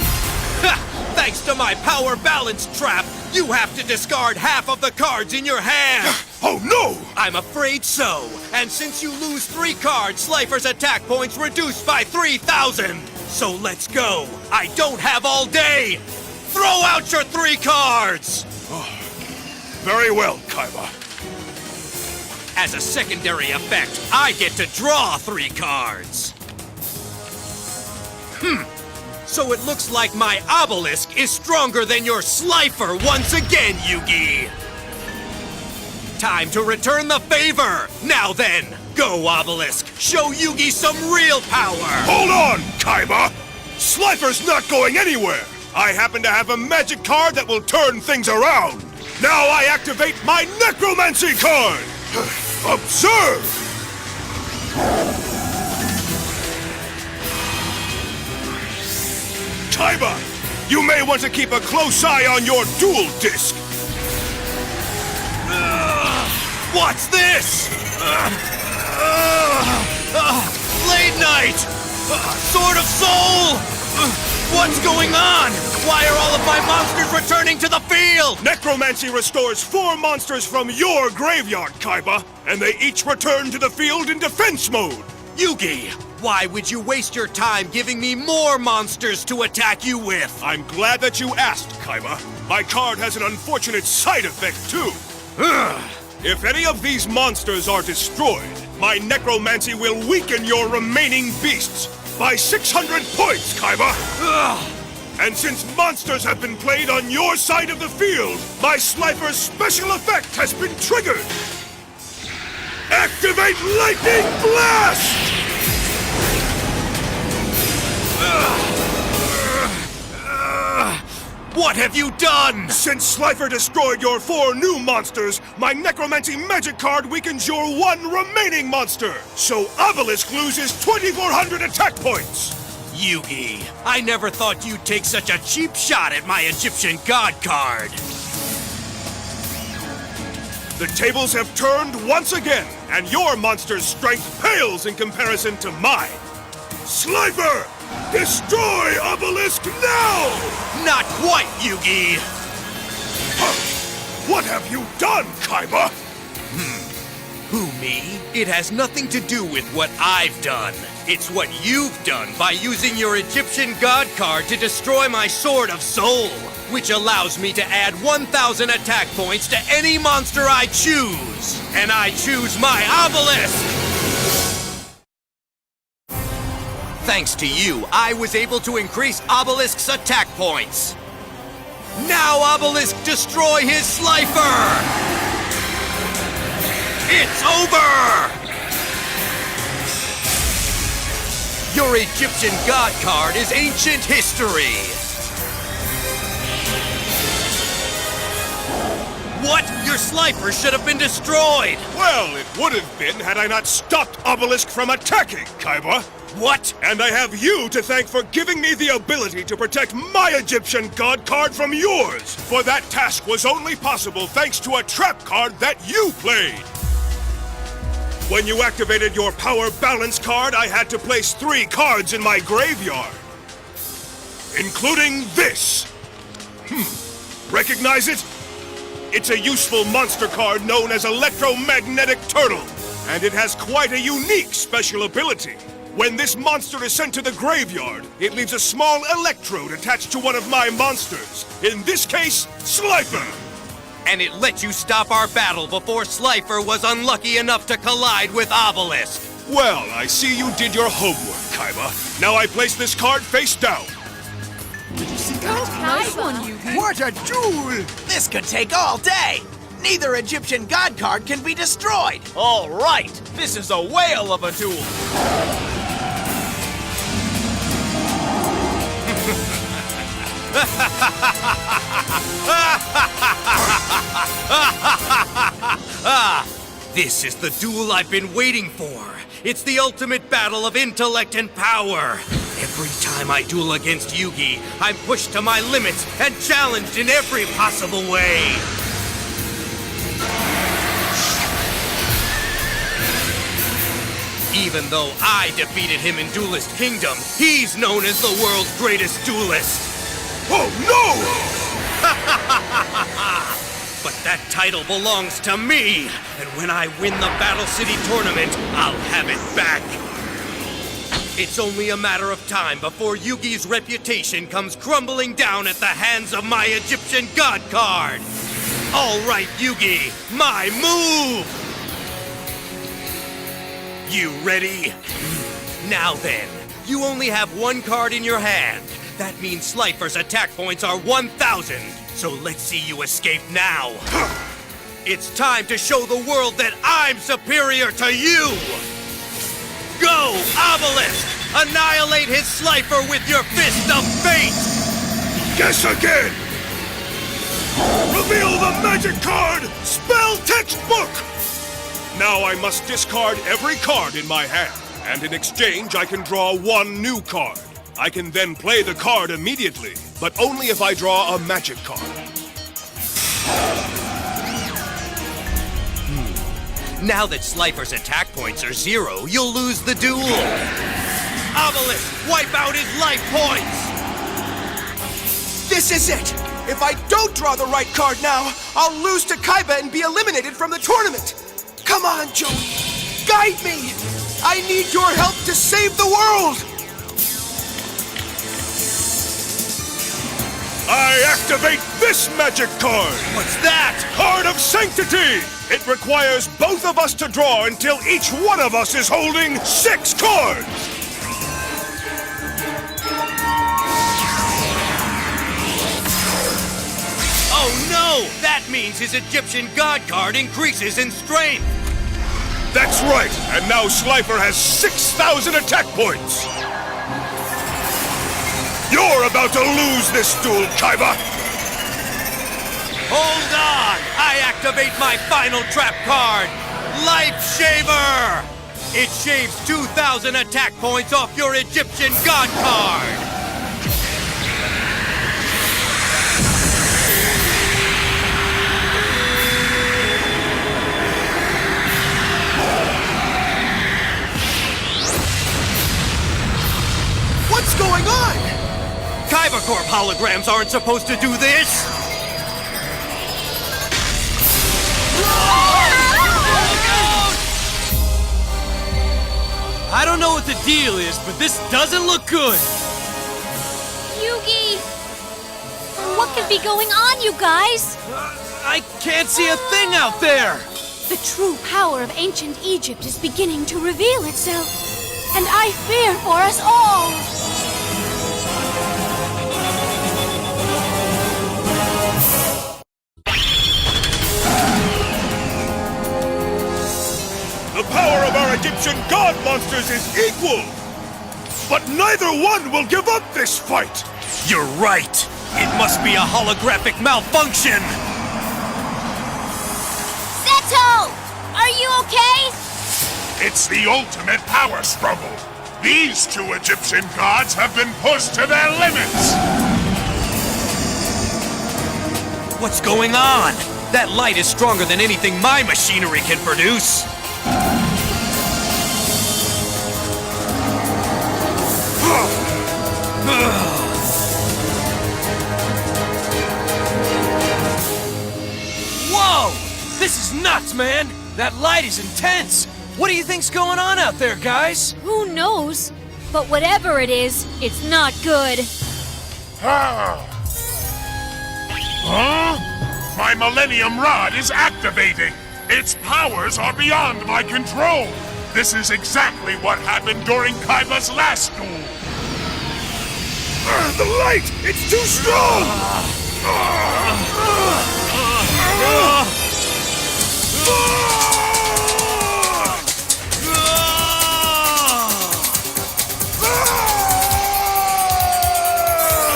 S2: Thanks to my power balance trap, you have to discard half of the cards in your hand!
S1: Oh no!
S2: I'm afraid so. And since you lose 3 cards, Slifer's attack points reduced by 3,000. So let's go. I don't have all day. Throw out your 3 cards!
S1: Very well, Kaiba.
S2: As a secondary effect, I get to draw 3 cards. So it looks like my obelisk is stronger than your Slifer once again, Yugi! Time to return the favor! Now then, go obelisk! Show Yugi some real power!
S1: Hold on, Kaiba! Slifer's not going anywhere! I happen to have a magic card that will turn things around! Now I activate my necromancy card! Observe! Kaiba, you may want to keep a close eye on your dual disc!
S2: What's this? Blade Knight! Sword of Soul! What's going on? Why are all of my monsters returning to the field?
S1: Necromancy restores 4 monsters from your graveyard, Kaiba, and they each return to the field in defense mode.
S2: Yugi, why would you waste your time giving me more monsters to attack you with?
S1: I'm glad that you asked, Kaiba. My card has an unfortunate side effect, too. If any of these monsters are destroyed, my necromancy will weaken your remaining beasts by 600 points, Kaiba! And since monsters have been played on your side of the field, my Slifer's special effect has been triggered! Activate Lightning Blast!
S2: What have you done?
S1: Since Slifer destroyed your 4 new monsters, my Necromancy magic card weakens your 1 remaining monster! So Obelisk loses 2,400 attack points!
S2: Yugi, I never thought you'd take such a cheap shot at my Egyptian God card!
S1: The tables have turned once again, and your monster's strength pales in comparison to mine! Slifer! Destroy Obelisk now!
S2: Not quite, Yugi!
S1: What have you done, Kaiba?
S2: Who, me? It has nothing to do with what I've done. It's what you've done by using your Egyptian God card to destroy my Sword of Soul, which allows me to add 1,000 attack points to any monster I choose. And I choose my Obelisk! Thanks to you, I was able to increase Obelisk's attack points. Now Obelisk destroy his Slifer! It's over! Your Egyptian God card is ancient history! What? Your Slifer should have been destroyed!
S1: Well, it would have been had I not stopped Obelisk from attacking, Kaiba!
S2: What?
S1: And I have you to thank for giving me the ability to protect my Egyptian God card from yours! For that task was only possible thanks to a trap card that you played! When you activated your Power Balance card, I had to place 3 cards in my graveyard. Including this! Recognize it? It's a useful monster card known as Electromagnetic Turtle, and it has quite a unique special ability. When this monster is sent to the graveyard, it leaves a small electrode attached to one of my monsters. In this case, Slifer!
S2: And it let you stop our battle before Slifer was unlucky enough to collide with Obelisk.
S1: Well, I see you did your homework, Kaiba. Now I place this card face down.
S5: Nice one, Yugi.
S6: What a duel!
S12: This could take all day! Neither Egyptian God card can be destroyed!
S4: All right, this is a whale of a duel.
S2: This is the duel I've been waiting for. It's the ultimate battle of intellect and power. Every time I duel against Yugi, I'm pushed to my limits and challenged in every possible way. Even though I defeated him in Duelist Kingdom, he's known as the world's greatest duelist.
S1: Oh no!
S2: But that title belongs to me, and when I win the Battle City tournament, I'll have it back. It's only a matter of time before Yugi's reputation comes crumbling down at the hands of my Egyptian God card. All right, Yugi, my move! You ready? Now then, you only have one card in your hand. That means Slifer's attack points are 1,000. So let's see you escape now. It's time to show the world that I'm superior to you! Go, Obelisk! Annihilate his Slifer with your Fist of Fate!
S1: Guess again! Reveal the magic card! Spell textbook! Now I must discard every card in my hand, and in exchange I can draw one new card. I can then play the card immediately, but only if I draw a magic card.
S2: Now that Slifer's attack points are 0, you'll lose the duel. Obelisk, wipe out his life points!
S3: This is it! If I don't draw the right card now, I'll lose to Kaiba and be eliminated from the tournament! Come on, Joey! Guide me! I need your help to save the world!
S1: I activate this magic card!
S2: What's that?
S1: Card of Sanctity! It requires both of us to draw until each one of us is holding 6 cards!
S2: Oh no! That means his Egyptian God card increases in strength!
S1: That's right! And now Slifer has 6,000 attack points! You're about to lose this duel, Kaiba!
S2: Hold on! I activate my final trap card! Life Shaver! It shaves 2,000 attack points off your Egyptian God card!
S3: What's going on?
S2: Kaiba Corp holograms aren't supposed to do this!
S4: I don't know what the deal is, but this doesn't look good.
S5: Yugi! What could be going on, you guys?
S4: I can't see a thing out there.
S8: The true power of ancient Egypt is beginning to reveal itself, and I fear for us all!
S1: The power of our Egyptian god monsters is equal! But neither one will give up this fight!
S2: You're right! It must be a holographic malfunction!
S10: Zeto! Are you okay?
S9: It's the ultimate power struggle. These 2 Egyptian gods have been pushed to their limits!
S2: What's going on? That light is stronger than anything my machinery can produce!
S4: Whoa! This is nuts, man! That light is intense! What do you think's going on out there, guys?
S5: Who knows? But whatever it is, it's not good.
S9: Huh? My Millennium Rod is activating! Its powers are beyond my control! This is exactly what happened during Kaiba's last duel!
S1: The light! It's too strong!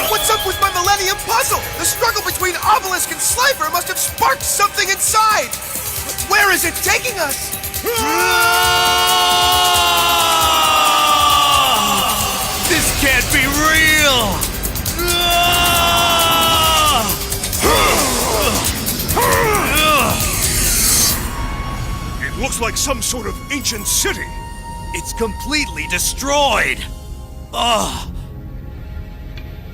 S3: What's up with my Millennium Puzzle? The struggle between Obelisk and Slifer must have sparked something inside! But where is it taking us?
S2: This can't be real!
S1: It looks like some sort of ancient city.
S2: It's completely destroyed! Ugh!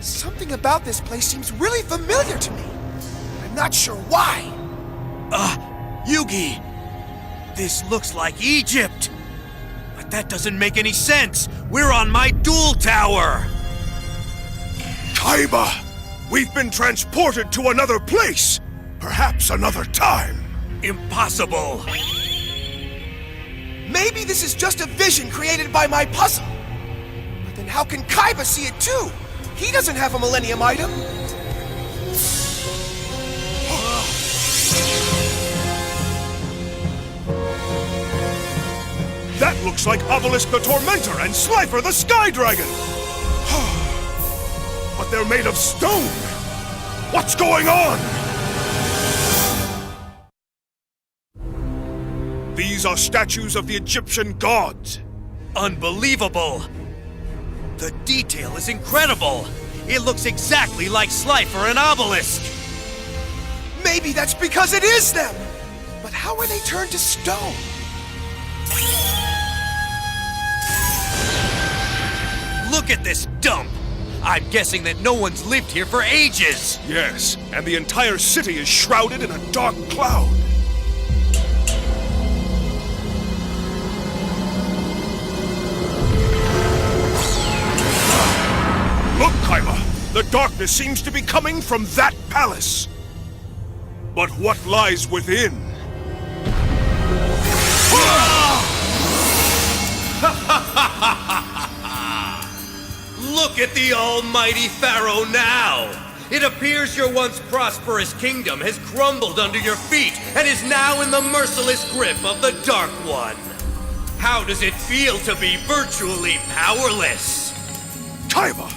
S3: Something about this place seems really familiar to me. I'm not sure why.
S2: Yugi! This looks like Egypt! But that doesn't make any sense! We're on my duel tower!
S1: Kaiba! We've been transported to another place! Perhaps another time.
S2: Impossible!
S3: Maybe this is just a vision created by my puzzle. But then how can Kaiba see it too? He doesn't have a Millennium item.
S1: That looks like Obelisk the Tormentor and Slifer the Sky Dragon! But they're made of stone! What's going on? These are statues of the Egyptian gods.
S2: Unbelievable! The detail is incredible! It looks exactly like Slifer and Obelisk!
S3: Maybe that's because it is them! But how were they turned to stone?
S2: Look at this dump! I'm guessing that no one's lived here for ages!
S1: Yes, and the entire city is shrouded in a dark cloud. Look, Kaiba! The darkness seems to be coming from that palace. But what lies within?
S2: Look at the almighty Pharaoh now! It appears your once prosperous kingdom has crumbled under your feet and is now in the merciless grip of the Dark One. How does it feel to be virtually powerless?
S1: Kaiba!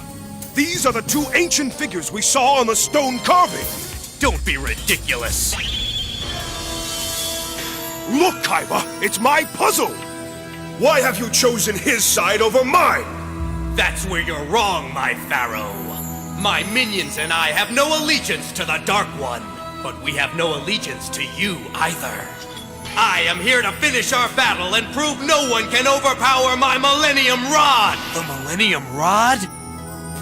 S1: These are the two ancient figures we saw on the stone carving!
S2: Don't be ridiculous!
S1: Look, Kaiba! It's my puzzle! Why have you chosen his side over mine?
S2: That's where you're wrong, my Pharaoh. My minions and I have no allegiance to the Dark One, but we have no allegiance to you either. I am here to finish our battle and prove no one can overpower my Millennium Rod! The Millennium Rod?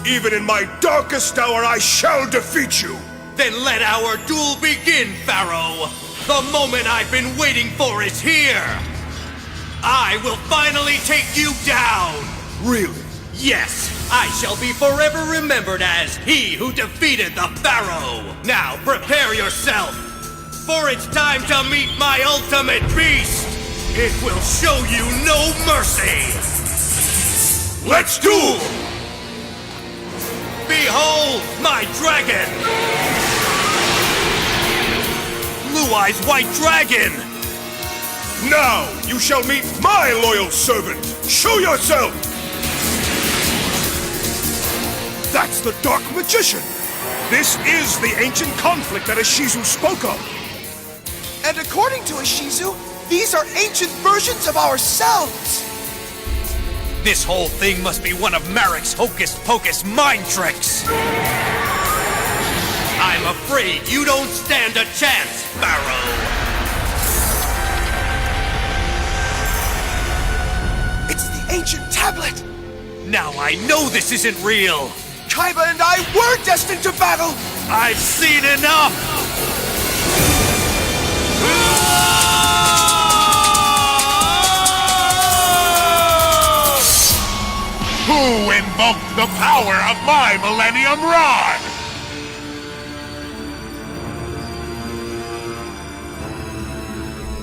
S1: Even in my darkest hour, I shall defeat you!
S2: Then let our duel begin, Pharaoh! The moment I've been waiting for is here! I will finally take you down!
S1: Really?
S2: Yes, I shall be forever remembered as he who defeated the Pharaoh! Now prepare yourself, for it's time to meet my ultimate beast! It will show you no mercy!
S1: Let's duel!
S2: Behold my dragon! Blue Eyes White Dragon!
S1: Now you shall meet my loyal servant! Show yourself! That's the Dark Magician! This is the ancient conflict that Ishizu spoke of!
S3: And according to Ishizu, these are ancient versions of ourselves!
S2: This whole thing must be one of Marek's hocus-pocus mind tricks! I'm afraid you don't stand a chance, Pharaoh!
S3: It's the ancient tablet!
S2: Now I know this isn't real!
S3: Kaiba and I were destined to battle!
S2: I've seen enough!
S9: Who invoked the power of my Millennium Rod?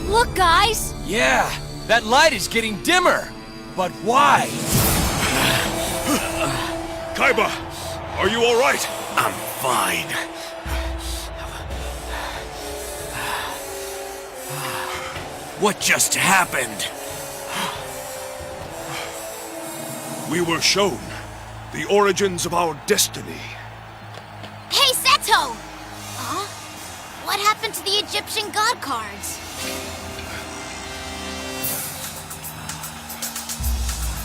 S5: Look, guys!
S4: Yeah, that light is getting dimmer. But why?
S1: Kaiba, are you all right?
S2: I'm fine. What just happened?
S1: We were shown the origins of our destiny.
S10: Hey, Seto! Huh? What happened to the Egyptian god cards?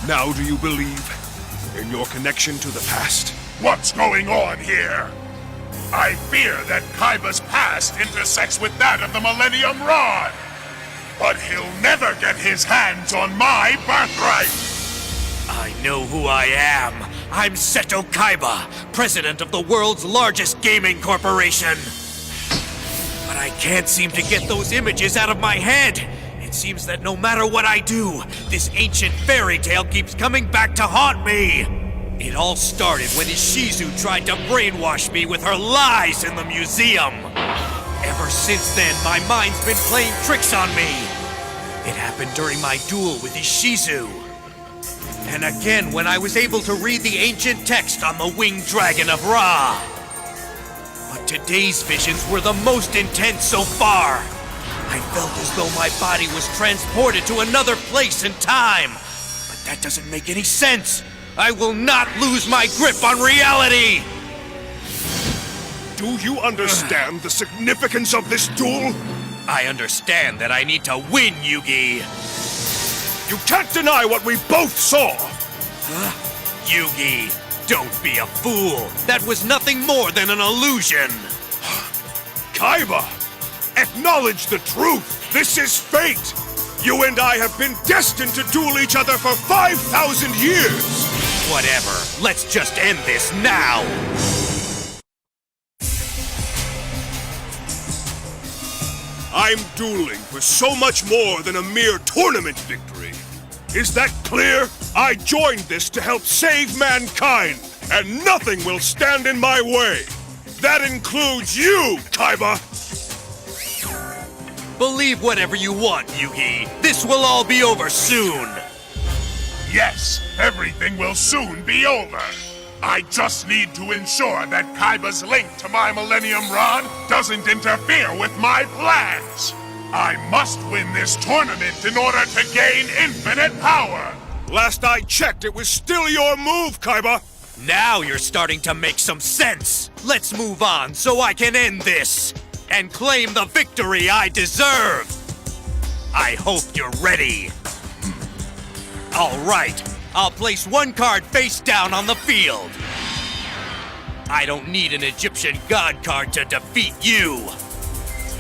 S1: Now do you believe in your connection to the past?
S9: What's going on here? I fear that Kaiba's past intersects with that of the Millennium Rod. But he'll never get his hands on my birthright!
S2: I know who I am. I'm Seto Kaiba, president of the world's largest gaming corporation. But I can't seem to get those images out of my head. It seems that no matter what I do, this ancient fairy tale keeps coming back to haunt me. It all started when Ishizu tried to brainwash me with her lies in the museum. Ever since then, my mind's been playing tricks on me. It happened during my duel with Ishizu. And again when I was able to read the ancient text on the winged dragon of Ra. But today's visions were the most intense so far. I felt as though my body was transported to another place and time. But that doesn't make any sense. I will not lose my grip on reality!
S1: Do you understand the significance of this duel?
S2: I understand that I need to win, Yugi.
S1: You can't deny what we both saw!
S2: Yugi, don't be a fool. That was nothing more than an illusion.
S1: Kaiba! Acknowledge the truth! This is fate! You and I have been destined to duel each other for 5,000 years!
S2: Whatever. Let's just end this now!
S1: I'm dueling for so much more than a mere tournament victory. Is that clear? I joined this to help save mankind, and nothing will stand in my way. That includes you, Kaiba!
S2: Believe whatever you want, Yugi. This will all be over soon.
S9: Yes, everything will soon be over. I just need to ensure that Kaiba's link to my Millennium Rod doesn't interfere with my plans. I must win this tournament in order to gain infinite power.
S1: Last I checked, it was still your move, Kaiba.
S2: Now you're starting to make some sense. Let's move on so I can end this and claim the victory I deserve. I hope you're ready. All right. I'll place one card face down on the field. I don't need an Egyptian god card to defeat you.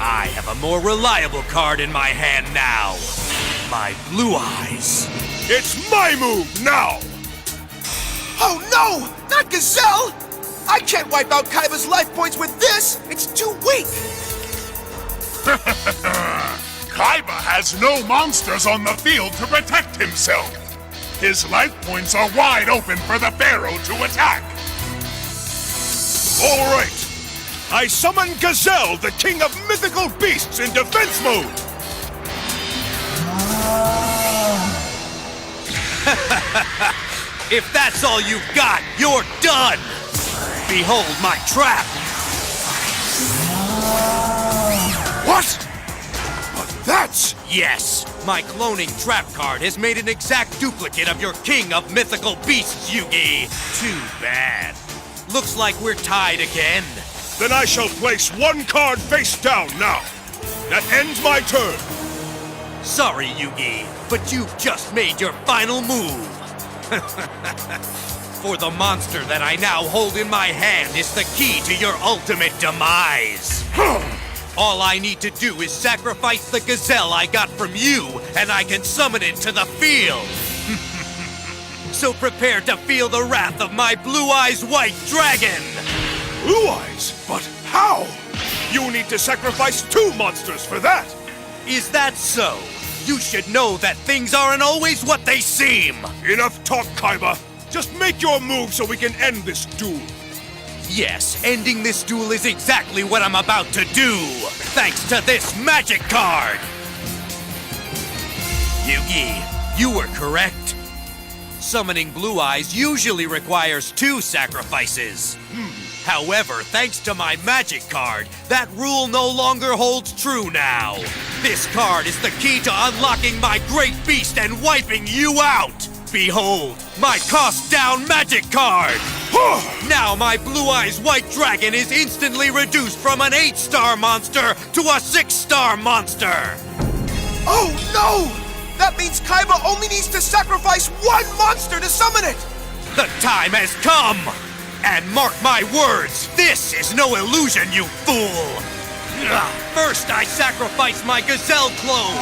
S2: I have a more reliable card in my hand now. My blue eyes.
S1: It's my move now!
S3: Oh no! Not Gazelle! I can't wipe out Kaiba's life points with this! It's too weak!
S9: Kaiba has no monsters on the field to protect himself. His life points are wide open for the Pharaoh to attack.
S1: All right. I summon Gazelle, the king of mythical beasts, in defense mode.
S2: If that's all you've got, you're done. Behold my trap.
S1: What? But that's...
S2: Yes, my cloning trap card has made an exact duplicate of your king of mythical beasts, Yugi. Too bad. Looks like we're tied again.
S1: Then I shall place one card face down now. That ends my turn.
S2: Sorry, Yugi, but you've just made your final move. For the monster that I now hold in my hand is the key to your ultimate demise. All I need to do is sacrifice the gazelle I got from you, and I can summon it to the field. So prepare to feel the wrath of my Blue Eyes White Dragon!
S1: Blue Eyes? But how? You need to sacrifice 2 monsters for that!
S2: Is that so? You should know that things aren't always what they seem!
S1: Enough talk, Kaiba! Just make your move so we can end this duel!
S2: Yes, ending this duel is exactly what I'm about to do, thanks to this magic card! Yugi, you were correct. Summoning Blue Eyes usually requires 2 sacrifices. However, thanks to my magic card, that rule no longer holds true now. This card is the key to unlocking my great beast and wiping you out! Behold, my cost-down magic card! Now my Blue Eyes White Dragon is instantly reduced from an 8-star monster to a 6-star monster!
S3: Oh no! That means Kaiba only needs to sacrifice 1 monster to summon it!
S2: The time has come! And mark my words, this is no illusion, you fool! First I sacrifice my gazelle clone!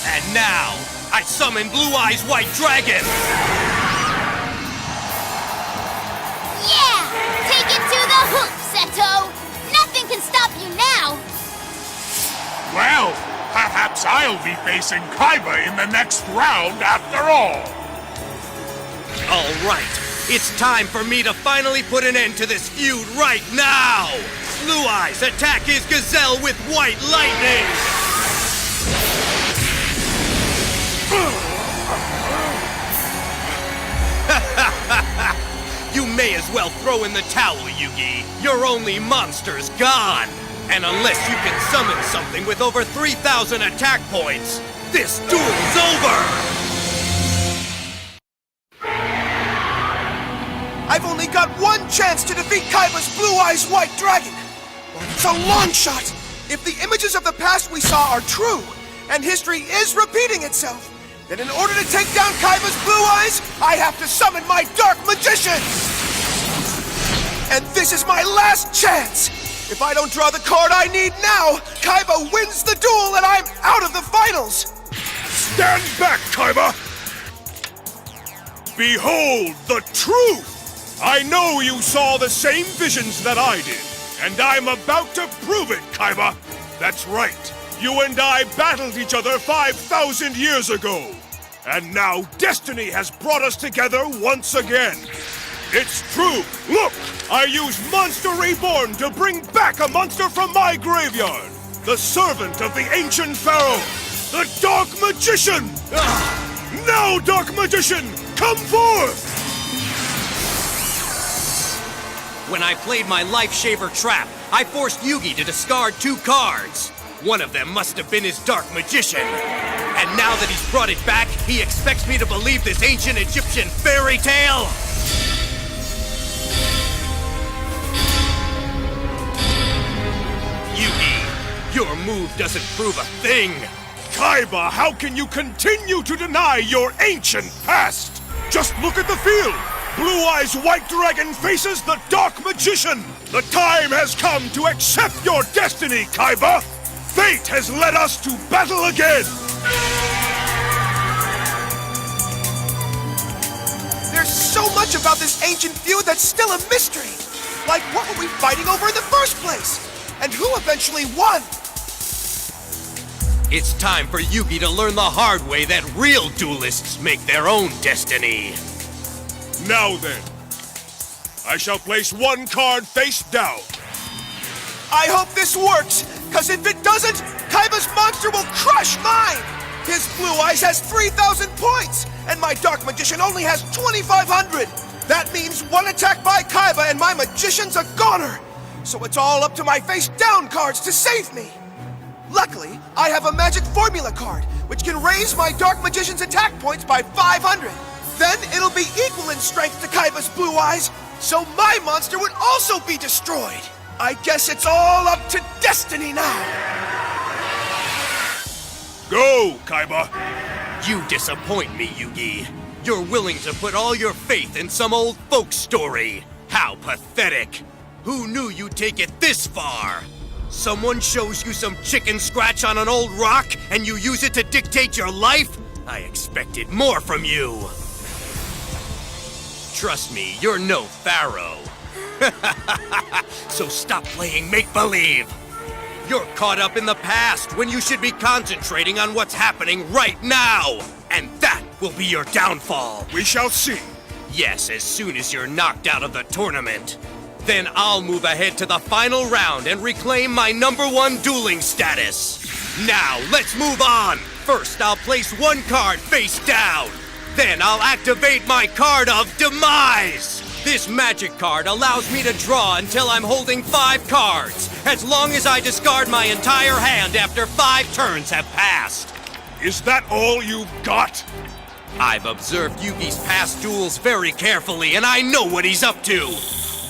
S2: And now, I summon Blue Eyes White Dragon!
S10: Yeah! Take it to the hoop, Seto! Nothing can stop you now!
S9: Well, perhaps I'll be facing Kaiba in the next round after all.
S2: All right, it's time for me to finally put an end to this feud right now! Blue Eyes, attack his gazelle with white lightning! You may as well throw in the towel, Yugi. Your only monster's gone. And unless you can summon something with over 3,000 attack points, this duel's over!
S3: I've only got one chance to defeat Kaiba's Blue Eyes White Dragon. But it's a long shot. If the images of the past we saw are true, and history is repeating itself, then in order to take down Kaiba's Blue Eyes, I have to summon my Dark Magician! And this is my last chance! If I don't draw the card I need now, Kaiba wins the duel and I'm out of the finals!
S1: Stand back, Kaiba! Behold the truth! I know you saw the same visions that I did, and I'm about to prove it, Kaiba! That's right, you and I battled each other 5,000 years ago, and now destiny has brought us together once again. It's true! Look! I used Monster Reborn to bring back a monster from my graveyard! The servant of the ancient pharaoh! The Dark Magician! Now, Dark Magician, come forth!
S2: When I played my Life Shaver trap, I forced Yugi to discard 2 cards. One of them must have been his Dark Magician. And now that he's brought it back, he expects me to believe this ancient Egyptian fairy tale? Yugi, your move doesn't prove a thing.
S1: Kaiba, how can you continue to deny your ancient past? Just look at the field! Blue Eyes White Dragon faces the Dark Magician! The time has come to accept your destiny, Kaiba! Fate has led us to battle again!
S3: There's so much about this ancient feud that's still a mystery! Like, what were we fighting over in the first place? And who eventually won?
S2: It's time for Yugi to learn the hard way that real duelists make their own destiny.
S1: Now then, I shall place 1 card face down.
S3: I hope this works, because if it doesn't, Kaiba's monster will crush mine! His Blue Eyes has 3,000 points, and my Dark Magician only has 2,500! That means 1 attack by Kaiba and my Magician's a goner! So it's all up to my face down cards to save me! Luckily, I have a magic formula card, which can raise my Dark Magician's attack points by 500. Then it'll be equal in strength to Kaiba's Blue Eyes, so my monster would also be destroyed. I guess it's all up to destiny now.
S1: Go, Kaiba.
S2: You disappoint me, Yugi. You're willing to put all your faith in some old folk story. How pathetic. Who knew you'd take it this far? Someone shows you some chicken scratch on an old rock, and you use it to dictate your life? I expected more from you. Trust me, you're no pharaoh. So stop playing make-believe. You're caught up in the past when you should be concentrating on what's happening right now. And that will be your downfall.
S1: We shall see.
S2: Yes, as soon as you're knocked out of the tournament. Then I'll move ahead to the final round and reclaim my #1 dueling status. Now, let's move on. First, I'll place 1 card face down. Then I'll activate my card of Demise. This magic card allows me to draw until I'm holding 5 cards, as long as I discard my entire hand after 5 turns have passed.
S1: Is that all you've got?
S2: I've observed Yugi's past duels very carefully, and I know what he's up to.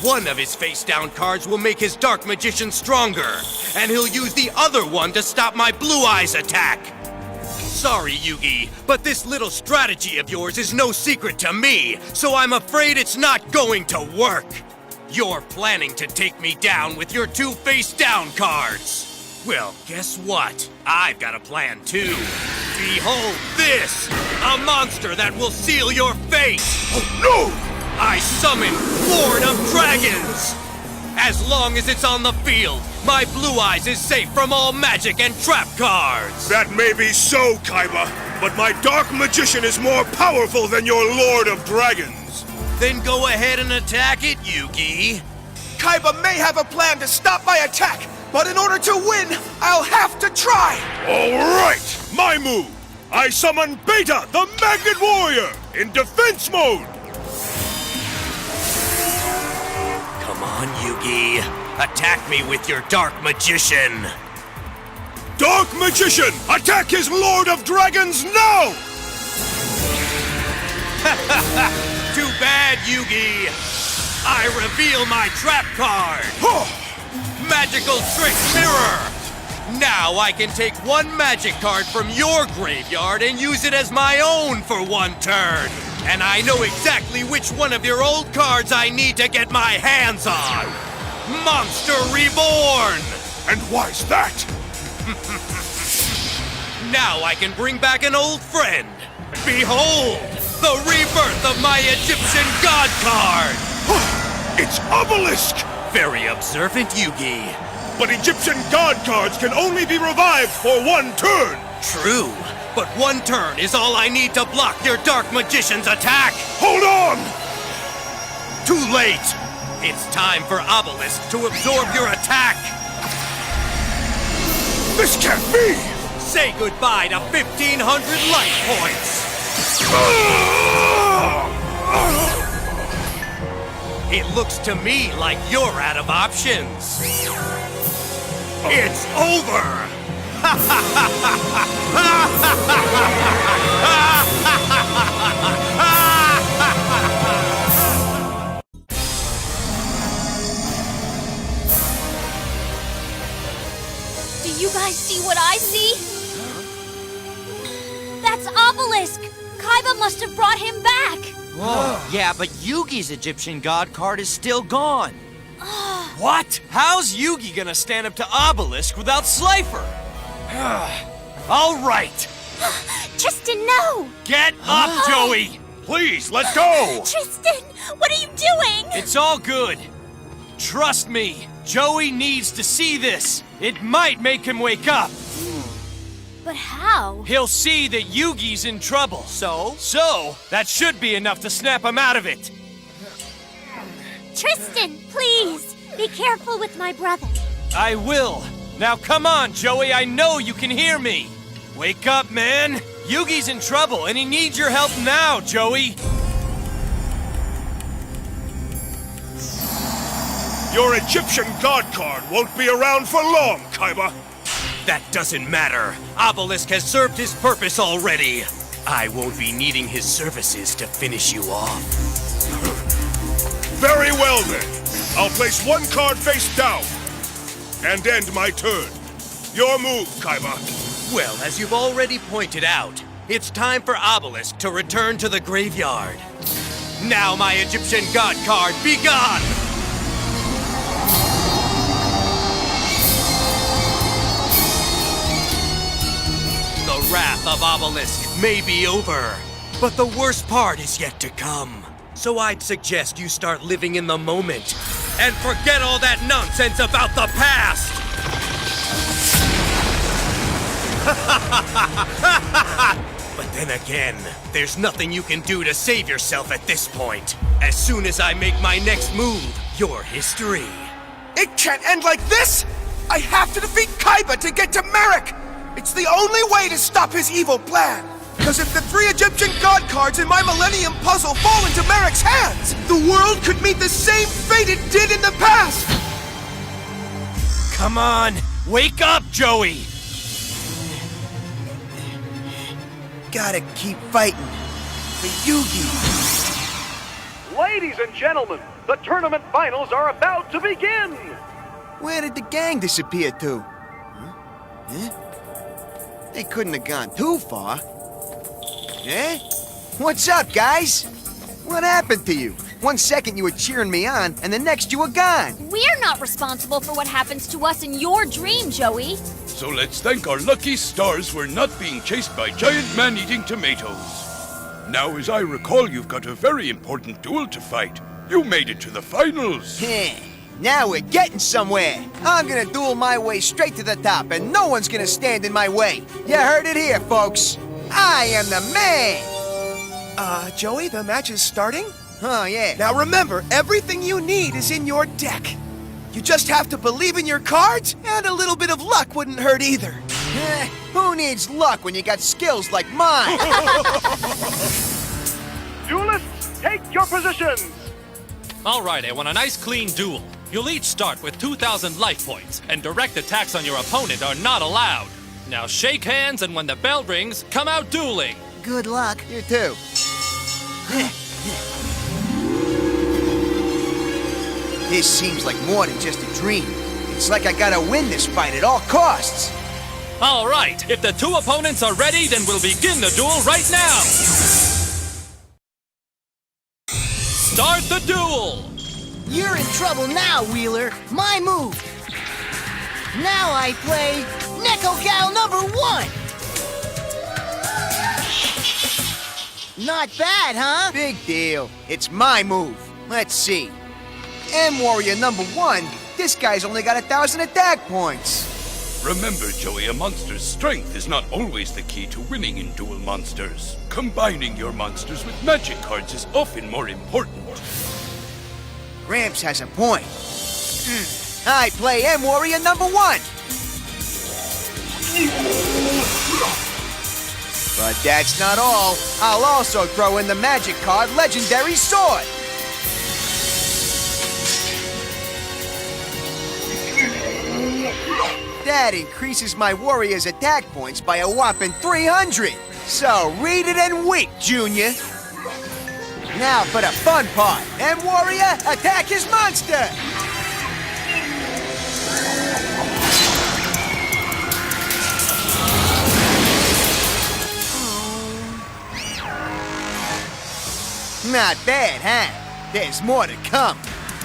S2: One of his face-down cards will make his Dark Magician stronger, and he'll use the other one to stop my Blue Eyes attack. Sorry, Yugi, but this little strategy of yours is no secret to me, so I'm afraid it's not going to work. You're planning to take me down with your 2 face-down cards. Well, guess what? I've got a plan too. Behold this! A monster that will seal your fate!
S1: Oh no!
S2: I summon Lord of Dragons! As long as it's on the field, my Blue Eyes is safe from all magic and trap cards!
S1: That may be so, Kaiba, but my Dark Magician is more powerful than your Lord of Dragons!
S2: Then go ahead and attack it, Yugi.
S3: Kaiba may have a plan to stop my attack, but in order to win, I'll have to try!
S1: Alright! My move! I summon Beta, the Magnet Warrior, in defense mode!
S2: Come on, Yugi. Attack me with your Dark Magician.
S1: Dark Magician, attack his Lord of Dragons now!
S2: Too bad, Yugi. I reveal my trap card. Magical Trick Mirror. Now I can take one magic card from your graveyard and use it as my own for one turn. And I know exactly which one of your old cards I need to get my hands on. Monster Reborn!
S1: And why's that?
S2: Now I can bring back an old friend. Behold, the rebirth of my Egyptian God card!
S1: It's Obelisk!
S2: Very observant, Yugi.
S1: But Egyptian God cards can only be revived for one turn!
S2: True, but one turn is all I need to block your Dark Magician's attack!
S1: Hold on!
S2: Too late! It's time for Obelisk to absorb your attack!
S1: This can't be!
S2: Say goodbye to 1,500 life points! It looks to me like you're out of options. It's over!
S5: Do you guys see what I see? That's Obelisk! Kaiba must have brought him back!
S7: Yeah, but Yugi's Egyptian God card is still gone.
S4: What? How's Yugi gonna stand up to Obelisk without Slifer? All right.
S10: Tristan, no!
S4: Get up, Joey!
S1: Please, let go!
S10: Tristan, what are you doing?
S4: It's all good. Trust me, Joey needs to see this. It might make him wake up.
S5: But how?
S4: He'll see that Yugi's in trouble. So, that should be enough to snap him out of it.
S10: Tristan, please, be careful with my brother.
S4: I will. Now come on, Joey, I know you can hear me. Wake up, man. Yugi's in trouble and he needs your help now, Joey.
S1: Your Egyptian God card won't be around for long, Kaiba.
S2: That doesn't matter. Obelisk has served his purpose already. I won't be needing his services to finish you off.
S1: Very well then. I'll place one card face down and end my turn. Your move, Kaiba.
S2: Well, as you've already pointed out, it's time for Obelisk to return to the graveyard. Now, my Egyptian God card, be gone! The wrath of Obelisk may be over, but the worst part is yet to come. So I'd suggest you start living in the moment and forget all that nonsense about the past! But then again, there's nothing you can do to save yourself at this point. As soon as I make my next move, you're history.
S3: It can't end like this! I have to defeat Kaiba to get to Merrick! It's the only way to stop his evil plan! Because if the 3 Egyptian God cards in my Millennium Puzzle fall into Merrick's hands, the world could meet the same fate it did in the past!
S4: Come on, wake up, Joey!
S6: Gotta keep fighting. For Yugi.
S11: Ladies and gentlemen, the tournament finals are about to begin!
S6: Where did the gang disappear to? Huh? They couldn't have gone too far. Eh? What's up, guys? What happened to you? 1 second you were cheering me on, and the next you were gone.
S5: We're not responsible for what happens to us in your dream, Joey.
S13: So let's thank our lucky stars we're not being chased by giant man-eating tomatoes. Now, as I recall, you've got a very important duel to fight. You made it to the finals.
S6: Heh. Now we're getting somewhere. I'm gonna duel my way straight to the top, and no one's gonna stand in my way. You heard it here, folks. I am the man!
S3: Joey, the match is starting?
S6: Oh, yeah.
S3: Now remember, everything you need is in your deck. You just have to believe in your cards, and a little bit of luck wouldn't hurt either.
S6: Who needs luck when you got skills like mine?
S11: Duelists, take your positions!
S14: All right, I want a nice clean duel. You'll each start with 2,000 life points, and direct attacks on your opponent are not allowed. Now shake hands, and when the bell rings, come out dueling.
S12: Good luck.
S6: You too. This seems like more than just a dream. It's like I gotta win this fight at all costs.
S14: All right, if the two opponents are ready, then we'll begin the duel right now. Start the duel!
S12: You're in trouble now, Wheeler. My move. Now I play Neko Gal #1. Not bad, huh?
S6: Big deal. It's my move. Let's see. M-Warrior #1, this guy's only got 1,000 attack points.
S13: Remember, Joey, a monster's strength is not always the key to winning in Duel Monsters. Combining your monsters with magic cards is often more important.
S6: Gramps has a point. I play M-Warrior #1. But that's not all. I'll also throw in the magic card Legendary Sword. That increases my warrior's attack points by a whopping 300. So read it and weep, Junior. Now for the fun part. M-Warrior, attack his monster! Not bad, huh? There's more to come.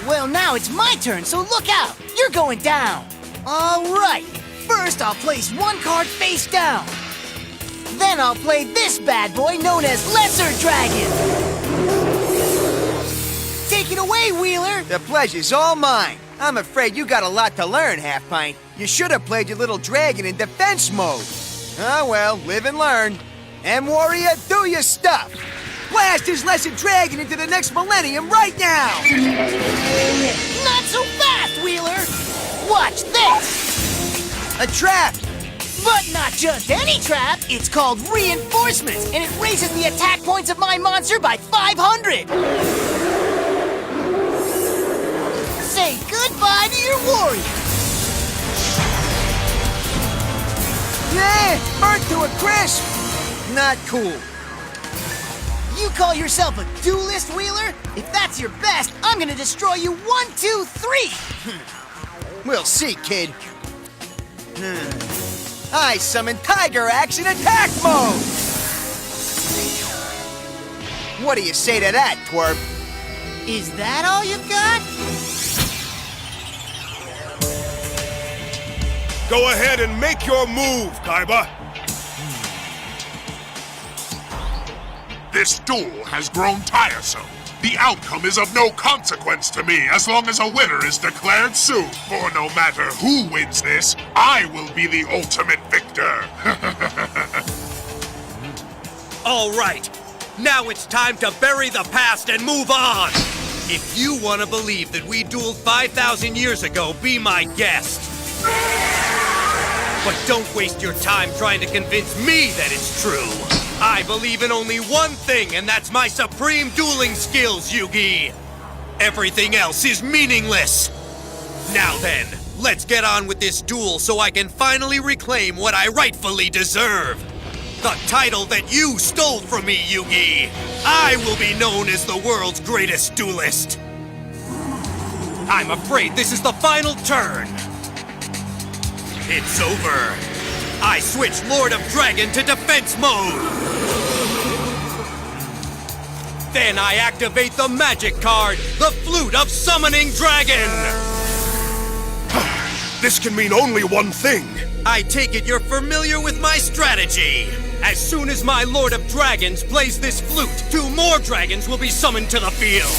S12: Well, now it's my turn, so look out! You're going down! All right! First, I'll place one card face down. Then I'll play this bad boy known as Lesser Dragon. Take it away, Wheeler!
S6: The pleasure's all mine. I'm afraid you got a lot to learn, Half Pint. You should have played your little dragon in defense mode. Oh well, live and learn. M-Warrior, do your stuff! Blast his Lesser Dragon into the next millennium right now!
S12: Not so fast, Wheeler! Watch this!
S6: A trap!
S12: But not just any trap, it's called Reinforcements, and it raises the attack points of my monster by 500! Say goodbye to your warrior!
S6: Yeah, burnt to a crisp! Not cool.
S12: You call yourself a duelist, Wheeler? If that's your best, I'm gonna destroy you 1, 2, 3!
S6: We'll see, kid. I summon Tiger Axe in attack mode! What do you say to that, twerp?
S12: Is that all you've got?
S1: Go ahead and make your move, Kaiba.
S9: This duel has grown tiresome. The outcome is of no consequence to me as long as a winner is declared soon. For no matter who wins this, I will be the ultimate victor.
S2: All right, now it's time to bury the past and move on. If you want to believe that we dueled 5,000 years ago, be my guest. But don't waste your time trying to convince me that it's true. I believe in only one thing, and that's my supreme dueling skills, Yugi. Everything else is meaningless. Now then, let's get on with this duel so I can finally reclaim what I rightfully deserve. The title that you stole from me, Yugi. I will be known as the world's greatest duelist. I'm afraid this is the final turn. It's over. I switch Lord of Dragon to defense mode. Then I activate the magic card, the Flute of Summoning Dragon.
S1: This can mean only one thing.
S2: I take it you're familiar with my strategy. As soon as my Lord of Dragons plays this flute, 2 more dragons will be summoned to the field.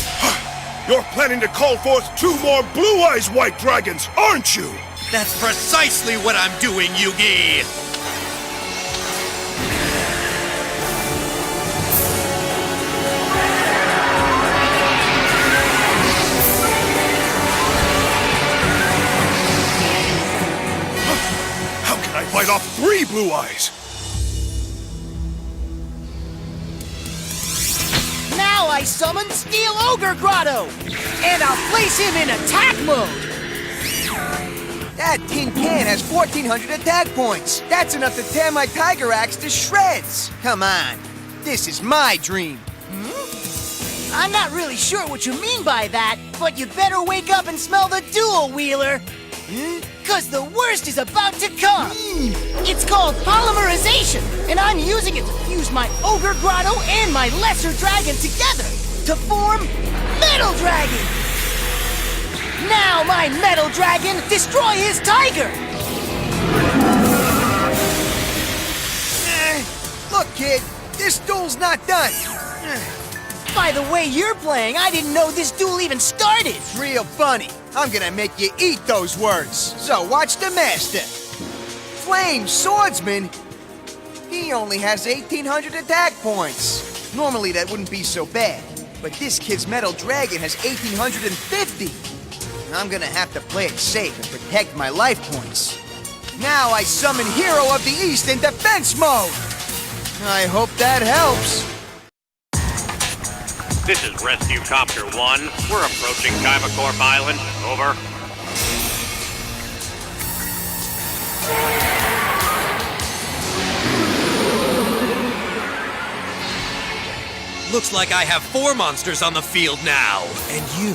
S1: You're planning to call forth 2 more Blue Eyes White Dragons, aren't you?
S2: That's precisely what I'm doing, Yugi!
S1: Blue Eyes.
S12: Now I summon Steel Ogre Grotto! And I'll place him in attack mode!
S6: That tin can has 1,400 attack points. That's enough to tear my tiger axe to shreds. Come on, this is my dream.
S12: I'm not really sure what you mean by that, but you better wake up and smell the dual, Wheeler. 'Cause the worst is about to come. It's called polymerization, and I'm using it to fuse my Ogre Grotto and my Lesser Dragon together to form Metal Dragon. Now my Metal Dragon destroy his tiger!
S6: Look, kid, this duel's not done.
S12: By the way you're playing, I didn't know this duel even started.
S6: Real funny. I'm gonna make you eat those words. So watch the master. Flame Swordsman? He only has 1,800 attack points. Normally that wouldn't be so bad, but this kid's Metal Dragon has 1,850. I'm gonna have to play it safe and protect my life points. Now I summon Hero of the East in defense mode. I hope that helps.
S11: This is Rescue Copter 1. We're approaching Kaiba Corp Island. Over.
S2: Looks like I have 4 monsters on the field now. And you,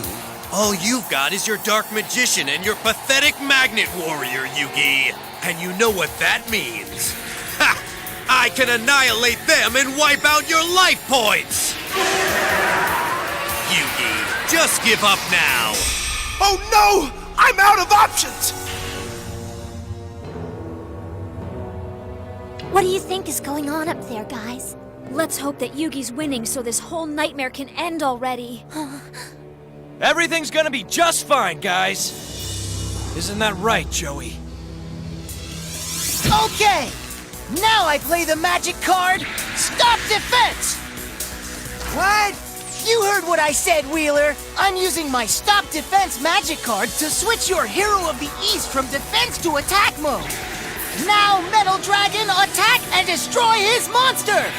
S2: all you've got is your Dark Magician and your pathetic Magnet Warrior, Yugi. And you know what that means. Ha! I can annihilate them and wipe out your life points! Yugi, just give up now.
S3: Oh no! I'm out of options!
S5: What do you think is going on up there, guys? Let's hope that Yugi's winning so this whole nightmare can end already.
S4: Everything's gonna be just fine, guys. Isn't that right, Joey?
S12: Okay! Now I play the magic card, Stop Defense!
S6: What?
S12: You heard what I said, Wheeler. I'm using my Stop Defense magic card to switch your Hero of the East from defense to attack mode. Now Metal Dragon attack and destroy his monster!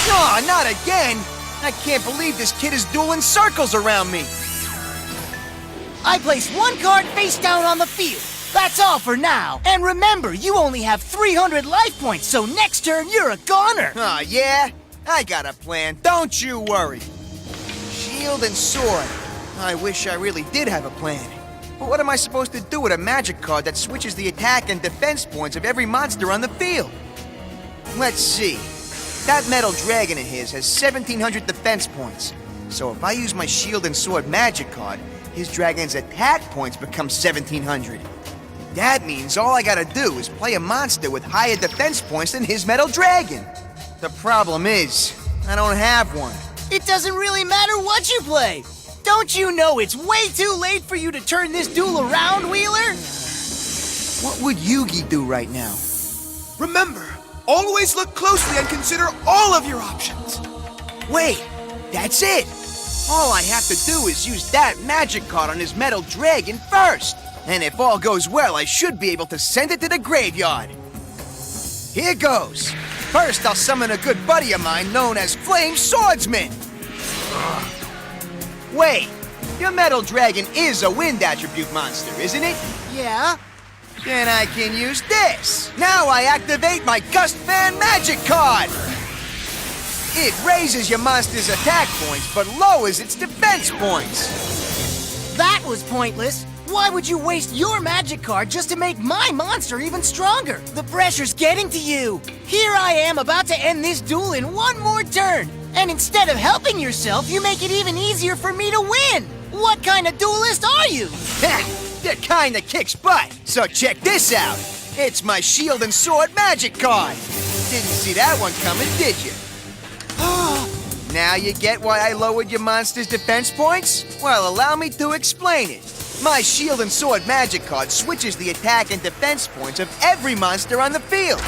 S6: Aw, not again! I can't believe this kid is dueling circles around me.
S12: I place 1 card face down on the field. That's all for now. And remember, you only have 300 life points, so next turn you're a goner.
S6: Aw, yeah? I got a plan, don't you worry. Shield and sword. I wish I really did have a plan. But what am I supposed to do with a magic card that switches the attack and defense points of every monster on the field? Let's see. That Metal Dragon of his has 1,700 defense points. So if I use my shield and sword magic card, his dragon's attack points become 1,700. That means all I gotta do is play a monster with higher defense points than his Metal Dragon. The problem is, I don't have one.
S12: It doesn't really matter what you play. Don't you know it's way too late for you to turn this duel around, Wheeler?
S6: What would Yugi do right now?
S3: Remember, always look closely and consider all of your options.
S6: Wait, that's it. All I have to do is use that magic card on his Metal Dragon first. And if all goes well, I should be able to send it to the graveyard. Here goes. First, I'll summon a good buddy of mine known as Flame Swordsman. Wait, your Metal Dragon is a wind attribute monster, isn't it?
S12: Yeah.
S6: Then I can use this. Now I activate my Gust Fan magic card. It raises your monster's attack points, but lowers its defense points.
S12: That was pointless. Why would you waste your magic card just to make my monster even stronger? The pressure's getting to you. Here I am about to end this duel in 1 more turn. And instead of helping yourself, you make it even easier for me to win. What kind of duelist are you?
S6: The kind that kicks butt. So check this out. It's my shield and sword magic card. Didn't see that one coming, did you? Now you get why I lowered your monster's defense points? Well, allow me to explain it. My shield and sword magic card switches the attack and defense points of every monster on the field.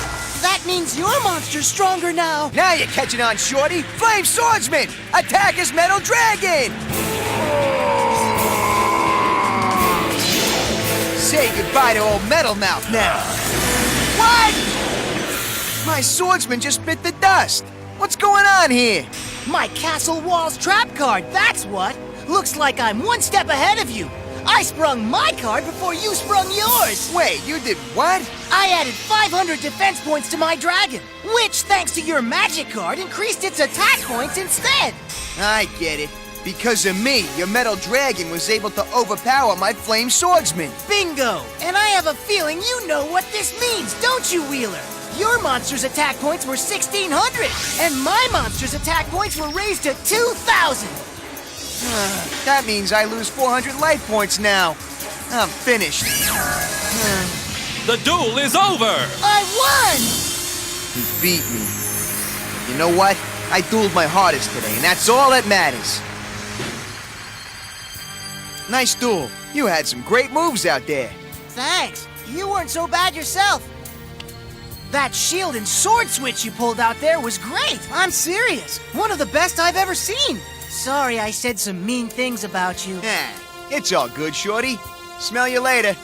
S12: That means your monster's stronger now.
S6: Now you're catching on, Shorty. Flame Swordsman! Attack his Metal Dragon! say goodbye to old Metal Mouth now. What? My swordsman just bit the dust. What's going on here?
S12: My Castle Walls trap card, that's what. Looks like I'm one step ahead of you. I sprung my card before you sprung yours.
S6: Wait, you did what?
S12: I added 500 defense points to my dragon, which, thanks to your magic card, increased its attack points instead.
S6: I get it. Because of me, your metal dragon was able to overpower my flame swordsman.
S12: Bingo! And I have a feeling you know what this means, don't you, Wheeler? Your monster's attack points were 1,600, and my monster's attack points were raised to 2,000.
S6: That means I lose 400 life points now. I'm finished.
S14: The duel is over!
S12: I won!
S6: You beat me. You know what? I dueled my hardest today, and that's all that matters. Nice duel. You had some great moves out there.
S12: Thanks. You weren't so bad yourself. That shield and sword switch you pulled out there was great. I'm serious. One of the best I've ever seen. Sorry I said some mean things about you.
S6: It's all good, Shorty. Smell you later.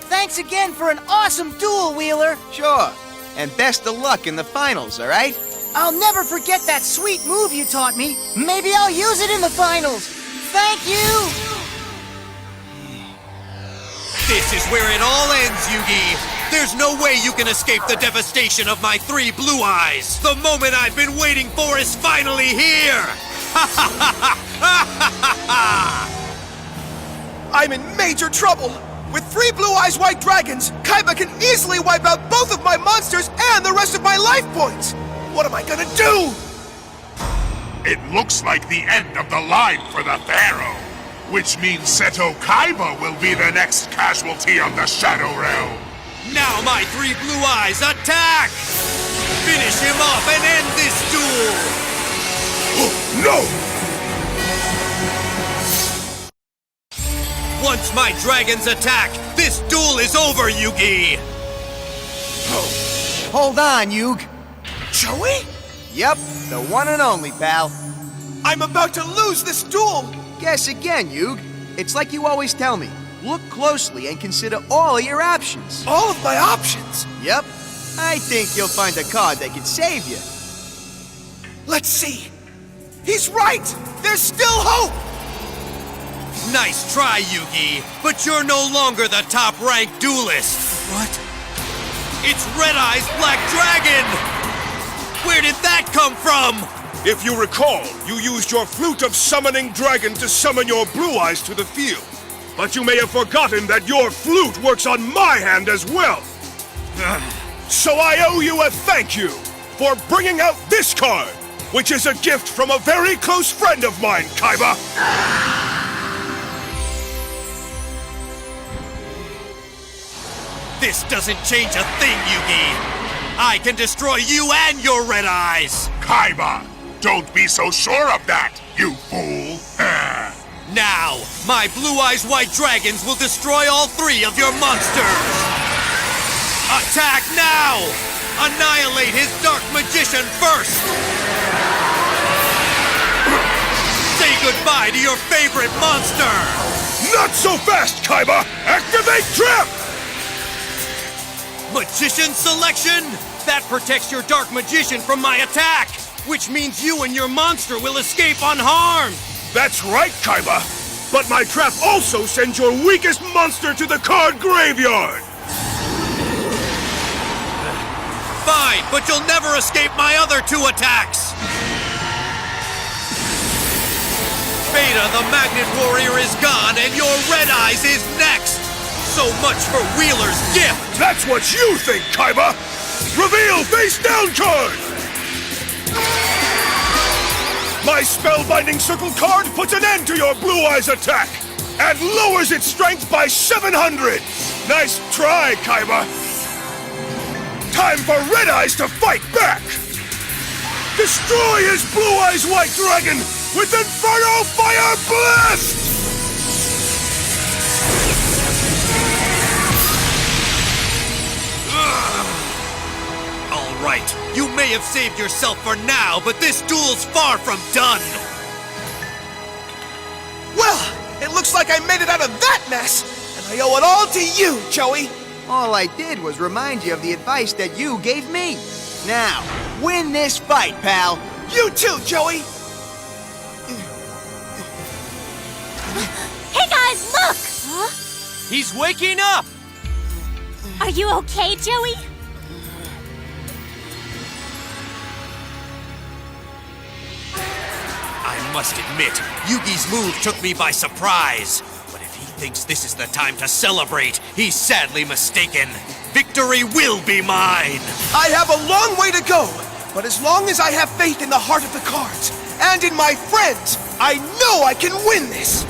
S12: Thanks again for an awesome duel, Wheeler.
S6: Sure. And best of luck in the finals, all right?
S12: I'll never forget that sweet move you taught me. Maybe I'll use it in the finals. Thank you!
S2: This is where it all ends, Yugi! There's no way you can escape the devastation of my 3 blue eyes! The moment I've been waiting for is finally here!
S3: I'm in major trouble! With 3 blue eyes white dragons, Kaiba can easily wipe out both of my monsters and the rest of my life points! What am I gonna do?
S9: It looks like the end of the line for the Pharaoh, which means Seto Kaiba will be the next casualty of the Shadow Realm.
S2: Now my 3 blue eyes attack! Finish him off and end this duel!
S1: No!
S2: Once my dragons attack, this duel is over, Yugi!
S6: Hold on, Yug.
S3: Joey?
S6: Yep, the one and only, pal.
S3: I'm about to lose this duel!
S6: Guess again, Yug. It's like you always tell me. Look closely and consider all of your options.
S3: All of my options?
S6: Yep. I think you'll find a card that can save you.
S3: Let's see. He's right! There's still hope!
S2: Nice try, Yugi, but you're no longer the top-ranked duelist.
S3: What?
S2: It's Red Eye's Black Dragon! Where did that come from?
S1: If you recall, you used your flute of summoning dragon to summon your blue eyes to the field. But you may have forgotten that your flute works on my hand as well. So I owe you a thank you for bringing out this card, which is a gift from a very close friend of mine, Kaiba.
S2: This doesn't change a thing, Yugi. I can destroy you and your red eyes.
S9: Kaiba, don't be so sure of that, you fool.
S2: Now, my blue eyes white dragons will destroy all 3 of your monsters. Attack now! Annihilate his dark magician first! Say goodbye to your favorite monster!
S1: Not so fast, Kaiba! Activate trap!
S2: Magician selection? That protects your dark magician from my attack, which means you and your monster will escape unharmed.
S1: That's right, Kaiba. But my trap also sends your weakest monster to the card graveyard.
S2: Fine, but you'll never escape my other 2 attacks. Beta, the Magnet Warrior, is gone, and your Red Eyes is next. So much for Wheeler's gift.
S1: That's what you think, Kaiba. Reveal face down card. My spellbinding circle card puts an end to your blue eyes attack and lowers its strength by 700. Nice try, Kaiba. Time for Red Eyes to fight back. Destroy his blue eyes white dragon with Inferno Fire Blast!
S2: All right, you may have saved yourself for now, but this duel's far from done.
S3: Well, it looks like I made it out of that mess. And I owe it all to you, Joey!
S6: All I did was remind you of the advice that you gave me. Now, win this fight, pal!
S3: You too, Joey!
S5: Hey guys, look! Huh?
S4: He's waking up!
S5: Are you okay, Joey?
S2: I must admit, Yugi's move took me by surprise. But if he thinks this is the time to celebrate, he's sadly mistaken. Victory will be mine!
S3: I have a long way to go, but as long as I have faith in the heart of the cards, and in my friends, I know I can win this!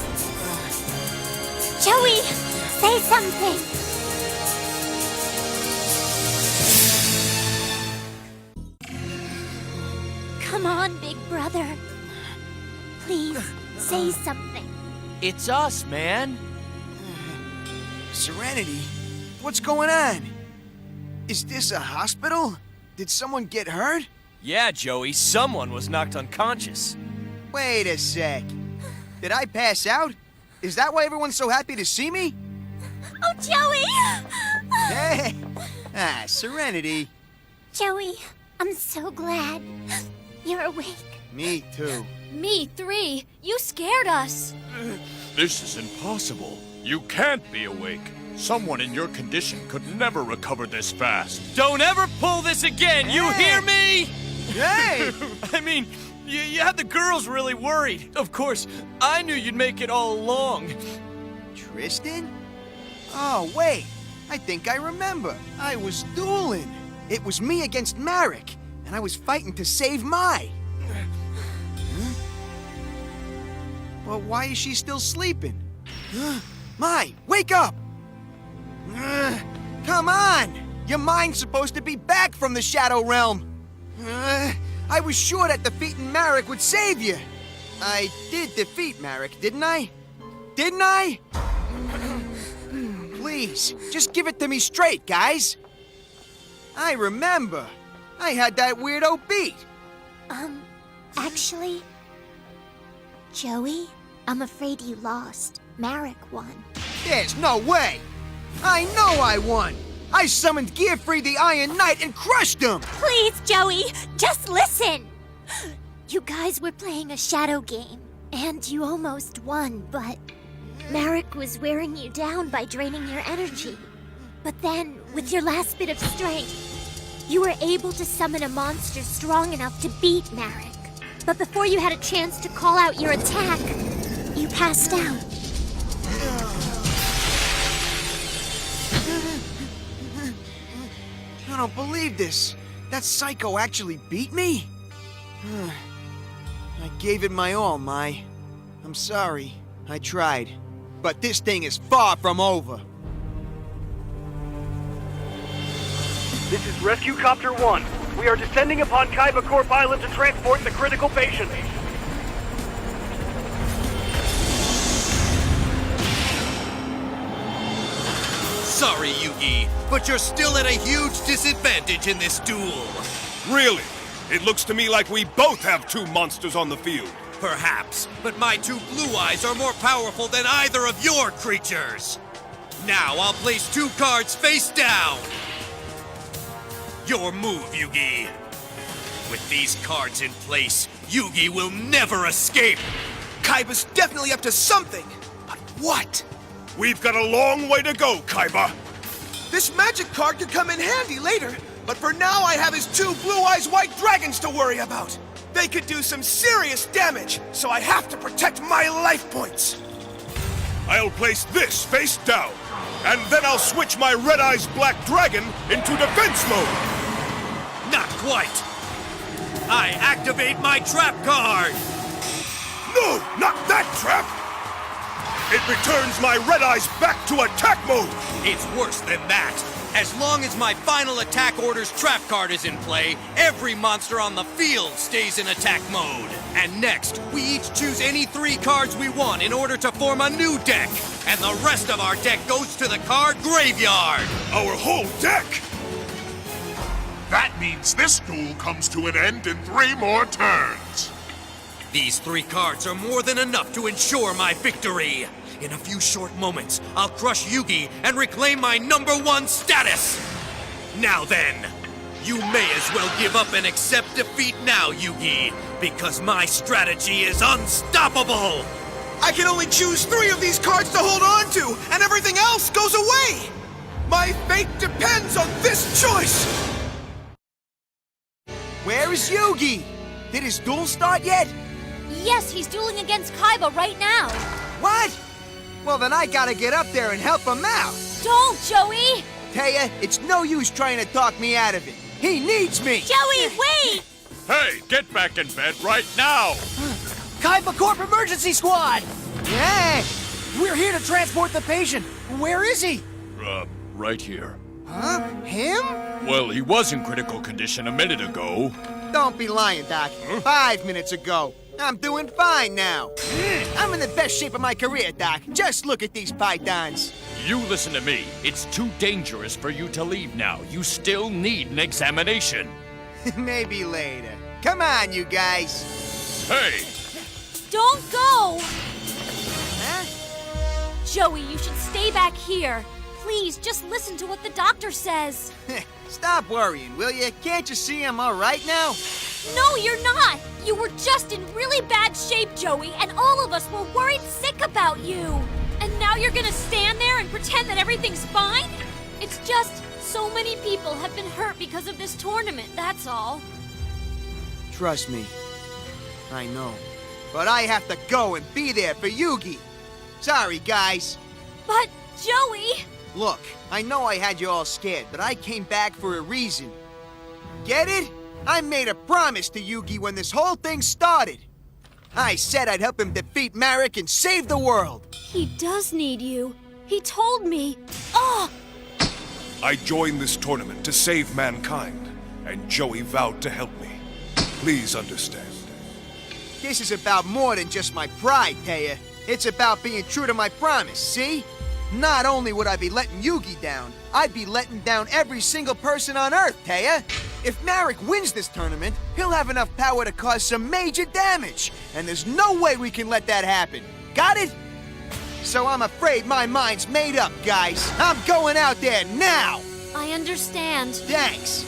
S5: Joey, say something. Come on, big brother. Please, say something.
S4: It's us, man.
S6: Serenity? What's going on? Is this a hospital? Did someone get hurt?
S4: Yeah, Joey, someone was knocked unconscious.
S6: Wait a sec. Did I pass out? Is that why everyone's so happy to see me?
S5: Oh, Joey!
S6: Hey! Serenity.
S5: Joey, I'm so glad you're awake.
S6: Me too.
S5: Me 3. You scared us.
S13: This is impossible. You can't be awake. Someone in your condition could never recover this fast.
S4: Don't ever pull this again, you hear me?
S6: Hey!
S4: I mean, you had the girls really worried. Of course, I knew you'd make it all along.
S6: Tristan? Oh, wait. I think I remember. I was dueling. It was me against Marek, and I was fighting to save Mai. Well, why is she still sleeping? Mai, wake up! Come on! Your mind's supposed to be back from the Shadow Realm. I was sure that defeating Marek would save you. I did defeat Marek, didn't I? Didn't I? Please, just give it to me straight, guys. I remember. I had that weirdo beat.
S5: Actually, Joey, I'm afraid you lost. Marek won.
S6: There's no way. I know I won. I summoned Gearfree the Iron Knight and crushed him.
S5: Please, Joey, just listen. You guys were playing a shadow game, and you almost won, but Marek was wearing you down by draining your energy. But then, with your last bit of strength, you were able to summon a monster strong enough to beat Marek. But before you had a chance to call out your attack, you passed out.
S6: I don't believe this. That psycho actually beat me? I gave it my all, Mai. I'm sorry. I tried. But this thing is far from over.
S11: This is Rescue Copter 1. We are descending upon Kaiba Corp Island to transport the critical patient.
S2: Sorry, Yugi, but you're still at a huge disadvantage in this duel.
S1: Really? It looks to me like we both have 2 monsters on the field.
S2: Perhaps, but my 2 blue eyes are more powerful than either of your creatures. Now I'll place 2 cards face down. Your move, Yugi. With these cards in place, Yugi will never escape.
S3: Kaiba's definitely up to something, but what?
S1: We've got a long way to go, Kaiba.
S3: This magic card could come in handy later, but for now I have his 2 Blue Eyes White Dragons to worry about. They could do some serious damage, so I have to protect my life points.
S1: I'll place this face down, and then I'll switch my Red Eyes Black Dragon into defense mode.
S2: Not quite. I activate my trap card.
S1: No, not that trap. It returns my Red Eyes back to attack mode.
S2: It's worse than that. As long as my final attack order's trap card is in play, every monster on the field stays in attack mode. And next, we each choose any 3 cards we want in order to form a new deck. And the rest of our deck goes to the card graveyard.
S1: Our whole deck?
S9: That means this duel comes to an end in 3 more turns.
S2: These 3 cards are more than enough to ensure my victory. In a few short moments, I'll crush Yugi and reclaim my #1 status! Now then, you may as well give up and accept defeat now, Yugi, because my strategy is unstoppable!
S3: I can only choose 3 of these cards to hold on to, and everything else goes away! My fate depends on this choice!
S6: Where is Yugi? Did his duel start yet?
S10: Yes, he's dueling against Kaiba right now.
S6: What? Well, then I gotta get up there and help him out.
S10: Don't, Joey!
S6: Taya, it's no use trying to talk me out of it. He needs me!
S10: Joey, wait!
S13: Hey, get back in bed right now!
S12: Kaiba Corp Emergency Squad!
S6: Yeah!
S12: We're here to transport the patient. Where is he?
S13: Right here.
S12: Huh? Him?
S13: Well, he was in critical condition a minute ago.
S6: Don't be lying, Doc. 5 minutes ago. I'm doing fine now. I'm in the best shape of my career, Doc. Just look at these pythons.
S13: You listen to me. It's too dangerous for you to leave now. You still need an examination.
S6: Maybe later. Come on, you guys.
S13: Hey!
S10: Don't go!
S6: Huh?
S10: Joey, you should stay back here. Please, just listen to what the doctor says.
S6: Stop worrying, will you? Can't you see I'm all right now?
S10: No, you're not! You were just in really bad shape, Joey, and all of us were worried sick about you. And now you're gonna stand there and pretend that everything's fine? It's just so many people have been hurt because of this tournament, that's all.
S6: Trust me. I know. But I have to go and be there for Yugi. Sorry, guys.
S10: But, Joey...
S6: Look, I know I had you all scared, but I came back for a reason. Get it? I made a promise to Yugi when this whole thing started. I said I'd help him defeat Marek and save the world.
S10: He does need you. He told me. Oh!
S1: I joined this tournament to save mankind, and Joey vowed to help me. Please understand.
S6: This is about more than just my pride, Taya. It's about being true to my promise, see? Not only would I be letting Yugi down, I'd be letting down every single person on Earth, Taya. If Marek wins this tournament, he'll have enough power to cause some major damage, and there's no way we can let that happen. Got it? So I'm afraid my mind's made up, guys. I'm going out there now!
S10: I understand.
S6: Thanks.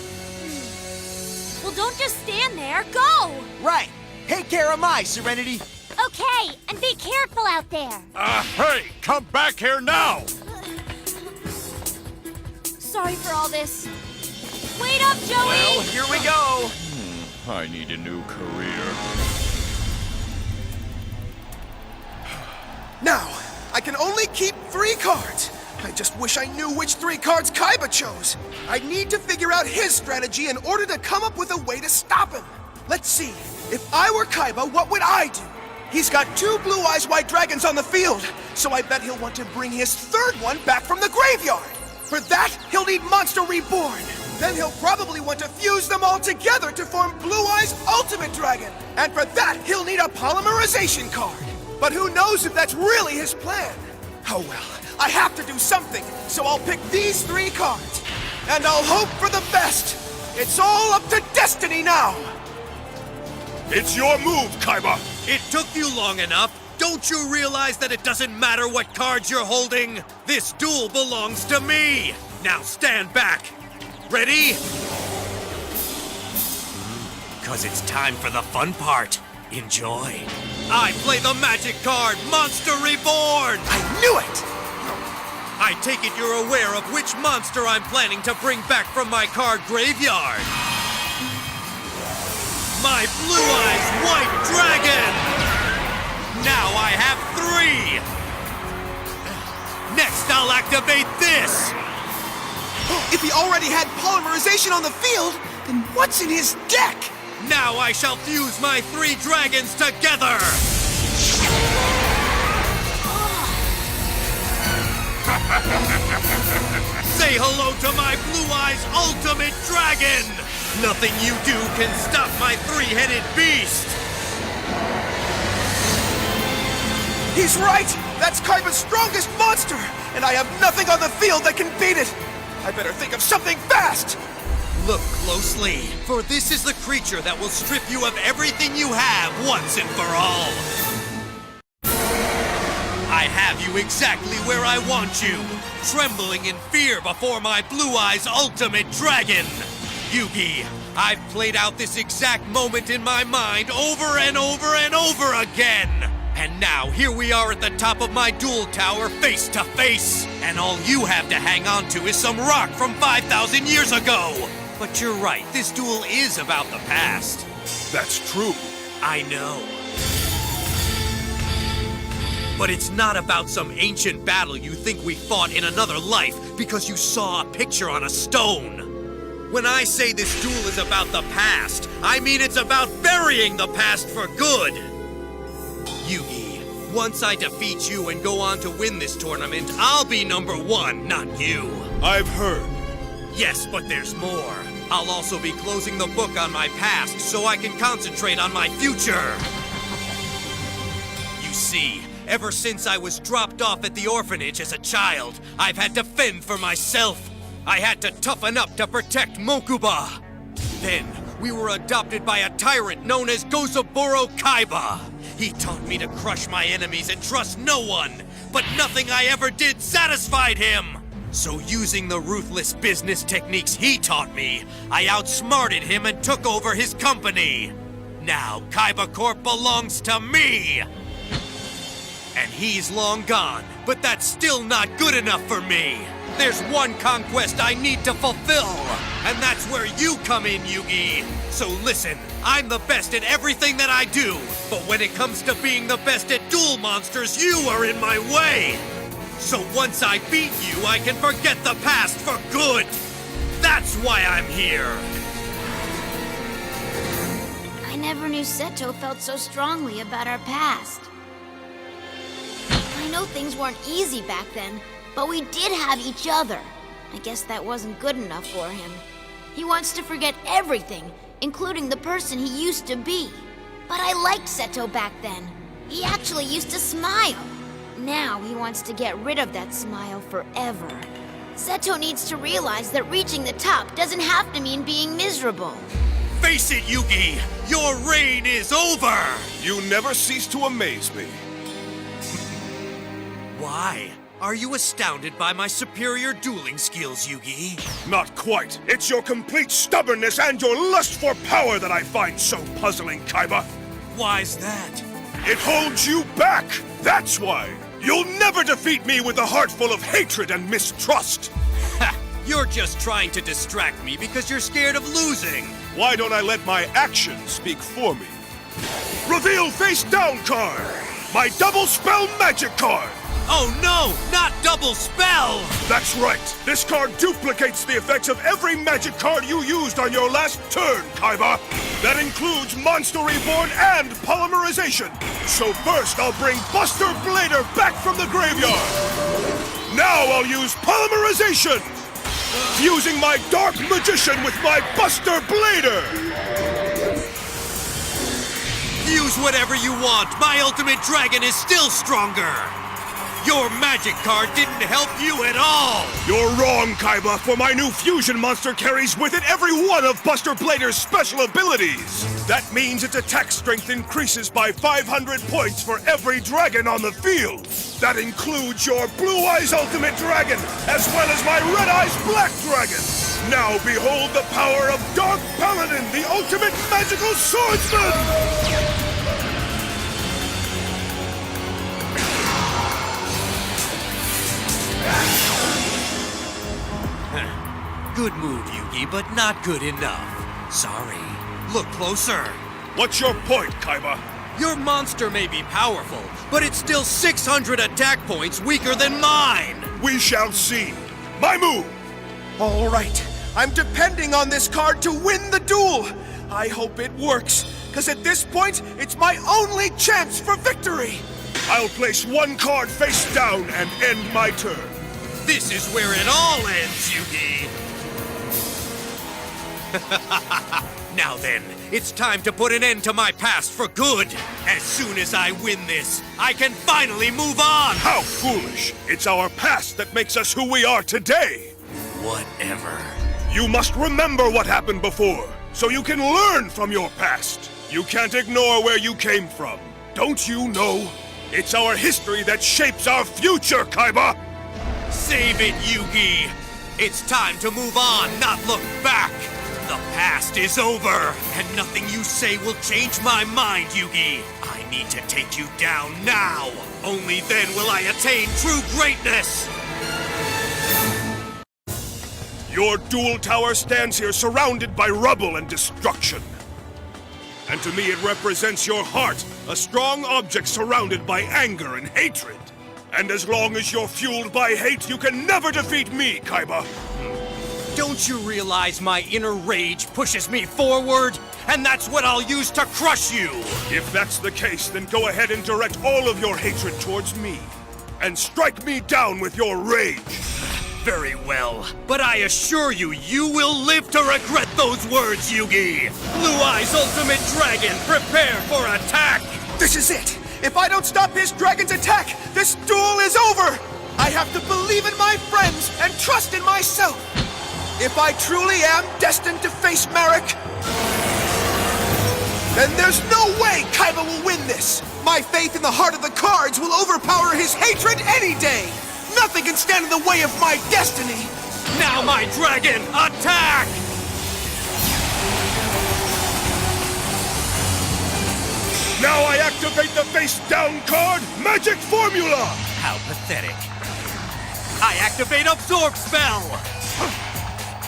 S10: Well, don't just stand there. Go!
S6: Right. Take care of my Serenity.
S5: Okay, and be careful out there.
S13: Hey, come back here now!
S10: Sorry for all this. Wait up, Joey!
S4: Well, here we go.
S13: I need a new career.
S3: Now, I can only keep 3 cards. I just wish I knew which 3 cards Kaiba chose. I need to figure out his strategy in order to come up with a way to stop him. Let's see. If I were Kaiba, what would I do? He's got 2 Blue Eyes White Dragons on the field, so I bet he'll want to bring his 3rd one back from the graveyard. For that, he'll need Monster Reborn. Then he'll probably want to fuse them all together to form Blue Eyes Ultimate Dragon. And for that, he'll need a polymerization card. But who knows if that's really his plan? Oh well, I have to do something, so I'll pick these 3 cards. And I'll hope for the best. It's all up to destiny now.
S1: It's your move, Kaiba!
S2: It took you long enough. Don't you realize that it doesn't matter what cards you're holding? This duel belongs to me! Now stand back. Ready? 'Cause it's time for the fun part. Enjoy. I play the magic card, Monster Reborn!
S3: I knew it!
S2: I take it you're aware of which monster I'm planning to bring back from my card graveyard. My Blue Eyes White Dragon! Now I have 3! Next, I'll activate this!
S3: If he already had polymerization on the field, then what's in his deck?
S2: Now I shall fuse my 3 dragons together! Say hello to my Blue Eyes Ultimate Dragon! Nothing you do can stop my 3-headed beast!
S3: He's right! That's Kaiba's strongest monster! And I have nothing on the field that can beat it! I better think of something fast!
S2: Look closely, for this is the creature that will strip you of everything you have once and for all. I have you exactly where I want you, trembling in fear before my Blue Eyes ultimate dragon. Yugi, I've played out this exact moment in my mind over and over and over again. And now here we are at the top of my duel tower face to face. And all you have to hang on to is some rock from 5,000 years ago. But you're right, this duel is about the past.
S1: That's true.
S2: I know. But it's not about some ancient battle you think we fought in another life because you saw a picture on a stone. When I say this duel is about the past, I mean it's about burying the past for good. Yugi, once I defeat you and go on to win this tournament, I'll be #1, not you.
S1: I've heard.
S2: Yes, but there's more. I'll also be closing the book on my past so I can concentrate on my future. You see, ever since I was dropped off at the orphanage as a child, I've had to fend for myself. I had to toughen up to protect Mokuba. Then, we were adopted by a tyrant known as Gozaburo Kaiba. He taught me to crush my enemies and trust no one, but nothing I ever did satisfied him. So using the ruthless business techniques he taught me, I outsmarted him and took over his company. Now, Kaiba Corp belongs to me. And he's long gone, but that's still not good enough for me. There's one conquest I need to fulfill, and that's where you come in, Yugi. So listen, I'm the best at everything that I do, but when it comes to being the best at duel monsters, you are in my way. So once I beat you, I can forget the past for good. That's why I'm here.
S15: I never knew Seto felt so strongly about our past. I know things weren't easy back then, but we did have each other. I guess that wasn't good enough for him. He wants to forget everything, including the person he used to be. But I liked Seto back then. He actually used to smile. Now he wants to get rid of that smile forever. Seto needs to realize that reaching the top doesn't have to mean being miserable.
S2: Face it, Yugi! Your reign is over!
S1: You never cease to amaze me.
S2: Why? Are you astounded by my superior dueling skills, Yugi?
S1: Not quite. It's your complete stubbornness and your lust for power that I find so puzzling, Kaiba.
S2: Why's that?
S1: It holds you back! That's why! You'll never defeat me with a heart full of hatred and mistrust!
S2: Ha! You're just trying to distract me because you're scared of losing!
S1: Why don't I let my actions speak for me? Reveal face down card! My double spell magic card!
S2: Oh no! Not double spell!
S1: That's right! This card duplicates the effects of every magic card you used on your last turn, Kaiba! That includes Monster Reborn and Polymerization! So first I'll bring Buster Blader back from the graveyard! Now I'll use Polymerization! Fusing my Dark Magician with my Buster Blader!
S2: Use whatever you want! My ultimate dragon is still stronger! Your magic card didn't help you at all!
S1: You're wrong, Kaiba, for my new fusion monster carries with it every one of Buster Blader's special abilities! That means its attack strength increases by 500 points for every dragon on the field! That includes your Blue Eyes Ultimate Dragon, as well as my Red Eyes Black Dragon! Now behold the power of Dark Paladin, the ultimate magical swordsman!
S2: Good move, Yugi, but not good enough. Sorry. Look closer.
S1: What's your point, Kaiba?
S2: Your monster may be powerful, but it's still 600 attack points weaker than mine!
S1: We shall see. My move!
S3: All right. I'm depending on this card to win the duel. I hope it works, because at this point, it's my only chance for victory.
S1: I'll place one card face down and end my turn.
S2: This is where it all ends, Yugi! Now then, it's time to put an end to my past for good. As soon as I win this, I can finally move on!
S1: How foolish! It's our past that makes us who we are today!
S2: Whatever.
S1: You must remember what happened before, so you can learn from your past. You can't ignore where you came from. Don't you know? It's our history that shapes our future, Kaiba!
S2: Save it, Yugi! It's time to move on, not look back! The past is over, and nothing you say will change my mind, Yugi! I need to take you down now! Only then will I attain true greatness!
S1: Your duel tower stands here surrounded by rubble and destruction. And to me it represents your heart, a strong object surrounded by anger and hatred. And as long as you're fueled by hate, you can never defeat me, Kaiba!
S2: Don't you realize my inner rage pushes me forward? And that's what I'll use to crush you!
S1: If that's the case, then go ahead and direct all of your hatred towards me. And strike me down with your rage!
S2: Very well, but I assure you, you will live to regret those words, Yugi! Blue Eyes Ultimate Dragon, prepare for attack!
S3: This is it! If I don't stop his dragon's attack, this duel is over! I have to believe in my friends and trust in myself! If I truly am destined to face Marek, then there's no way Kaiba will win this! My faith in the heart of the cards will overpower his hatred any day! Nothing can stand in the way of my destiny!
S2: Now, my dragon, attack!
S1: Now I activate the face-down card, Magic Formula!
S2: How pathetic. I activate Absorb Spell!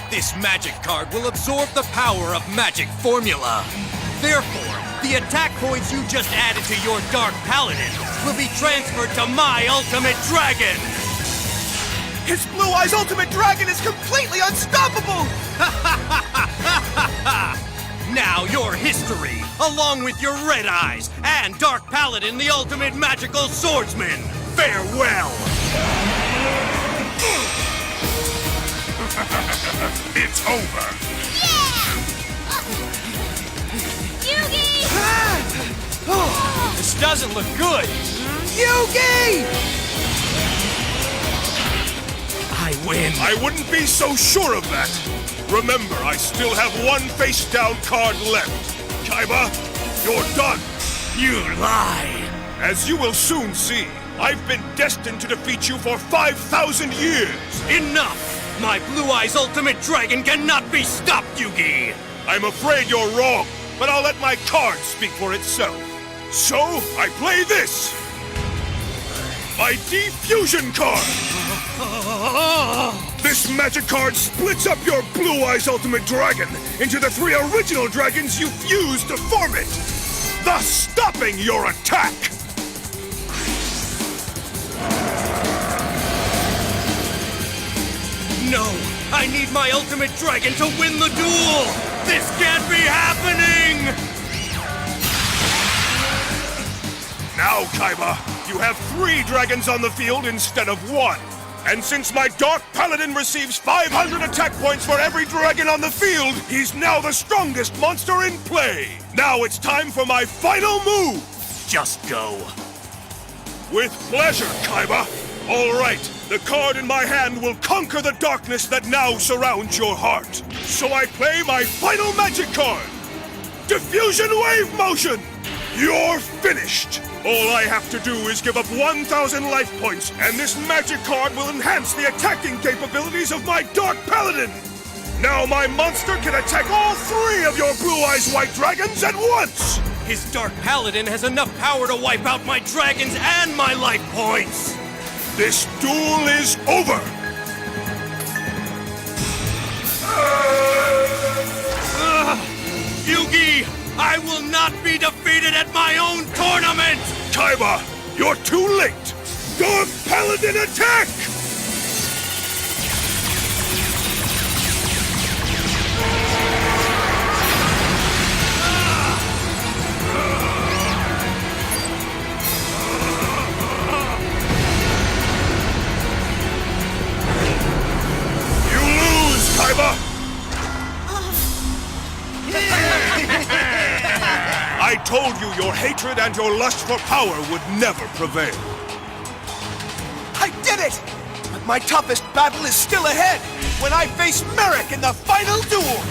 S2: This magic card will absorb the power of Magic Formula. Therefore, the attack points you just added to your Dark Paladin will be transferred to my Ultimate Dragon!
S3: His Blue Eyes Ultimate Dragon is completely unstoppable!
S2: Now your history, along with your Red Eyes and Dark Paladin, the Ultimate Magical Swordsman. Farewell!
S9: It's over.
S10: Yugi!
S4: This doesn't look good!
S3: Yugi!
S2: I win.
S1: I wouldn't be so sure of that. Remember, I still have one face-down card left. Kaiba, you're done.
S2: You lie.
S1: As you will soon see, I've been destined to defeat you for 5,000 years.
S2: Enough! My Blue Eyes Ultimate Dragon cannot be stopped, Yugi!
S1: I'm afraid you're wrong, but I'll let my card speak for itself. So, I play this! My Defusion card! This magic card splits up your Blue Eyes Ultimate Dragon into the 3 original dragons you fused to form it, thus stopping your attack!
S2: No! I need my Ultimate Dragon to win the duel! This can't be happening!
S1: Now, Kaiba, you have 3 dragons on the field instead of 1. And since my Dark Paladin receives 500 attack points for every dragon on the field, he's now the strongest monster in play! Now it's time for my final move!
S2: Just go.
S1: With pleasure, Kaiba! All right, the card in my hand will conquer the darkness that now surrounds your heart. So I play my final magic card! Diffusion Wave Motion! You're finished! All I have to do is give up 1,000 life points, and this magic card will enhance the attacking capabilities of my Dark Paladin! Now my monster can attack all 3 of your Blue Eyes White Dragons at once!
S2: His Dark Paladin has enough power to wipe out my dragons and my life points!
S1: This duel is over!
S2: Yugi! I will not be defeated at my own tournament!
S1: Kaiba, you're too late! Dark Paladin attack! You lose, Kaiba! I told you your hatred and your lust for power would never prevail.
S3: I did it! But my toughest battle is still ahead when I face Marek in the final duel!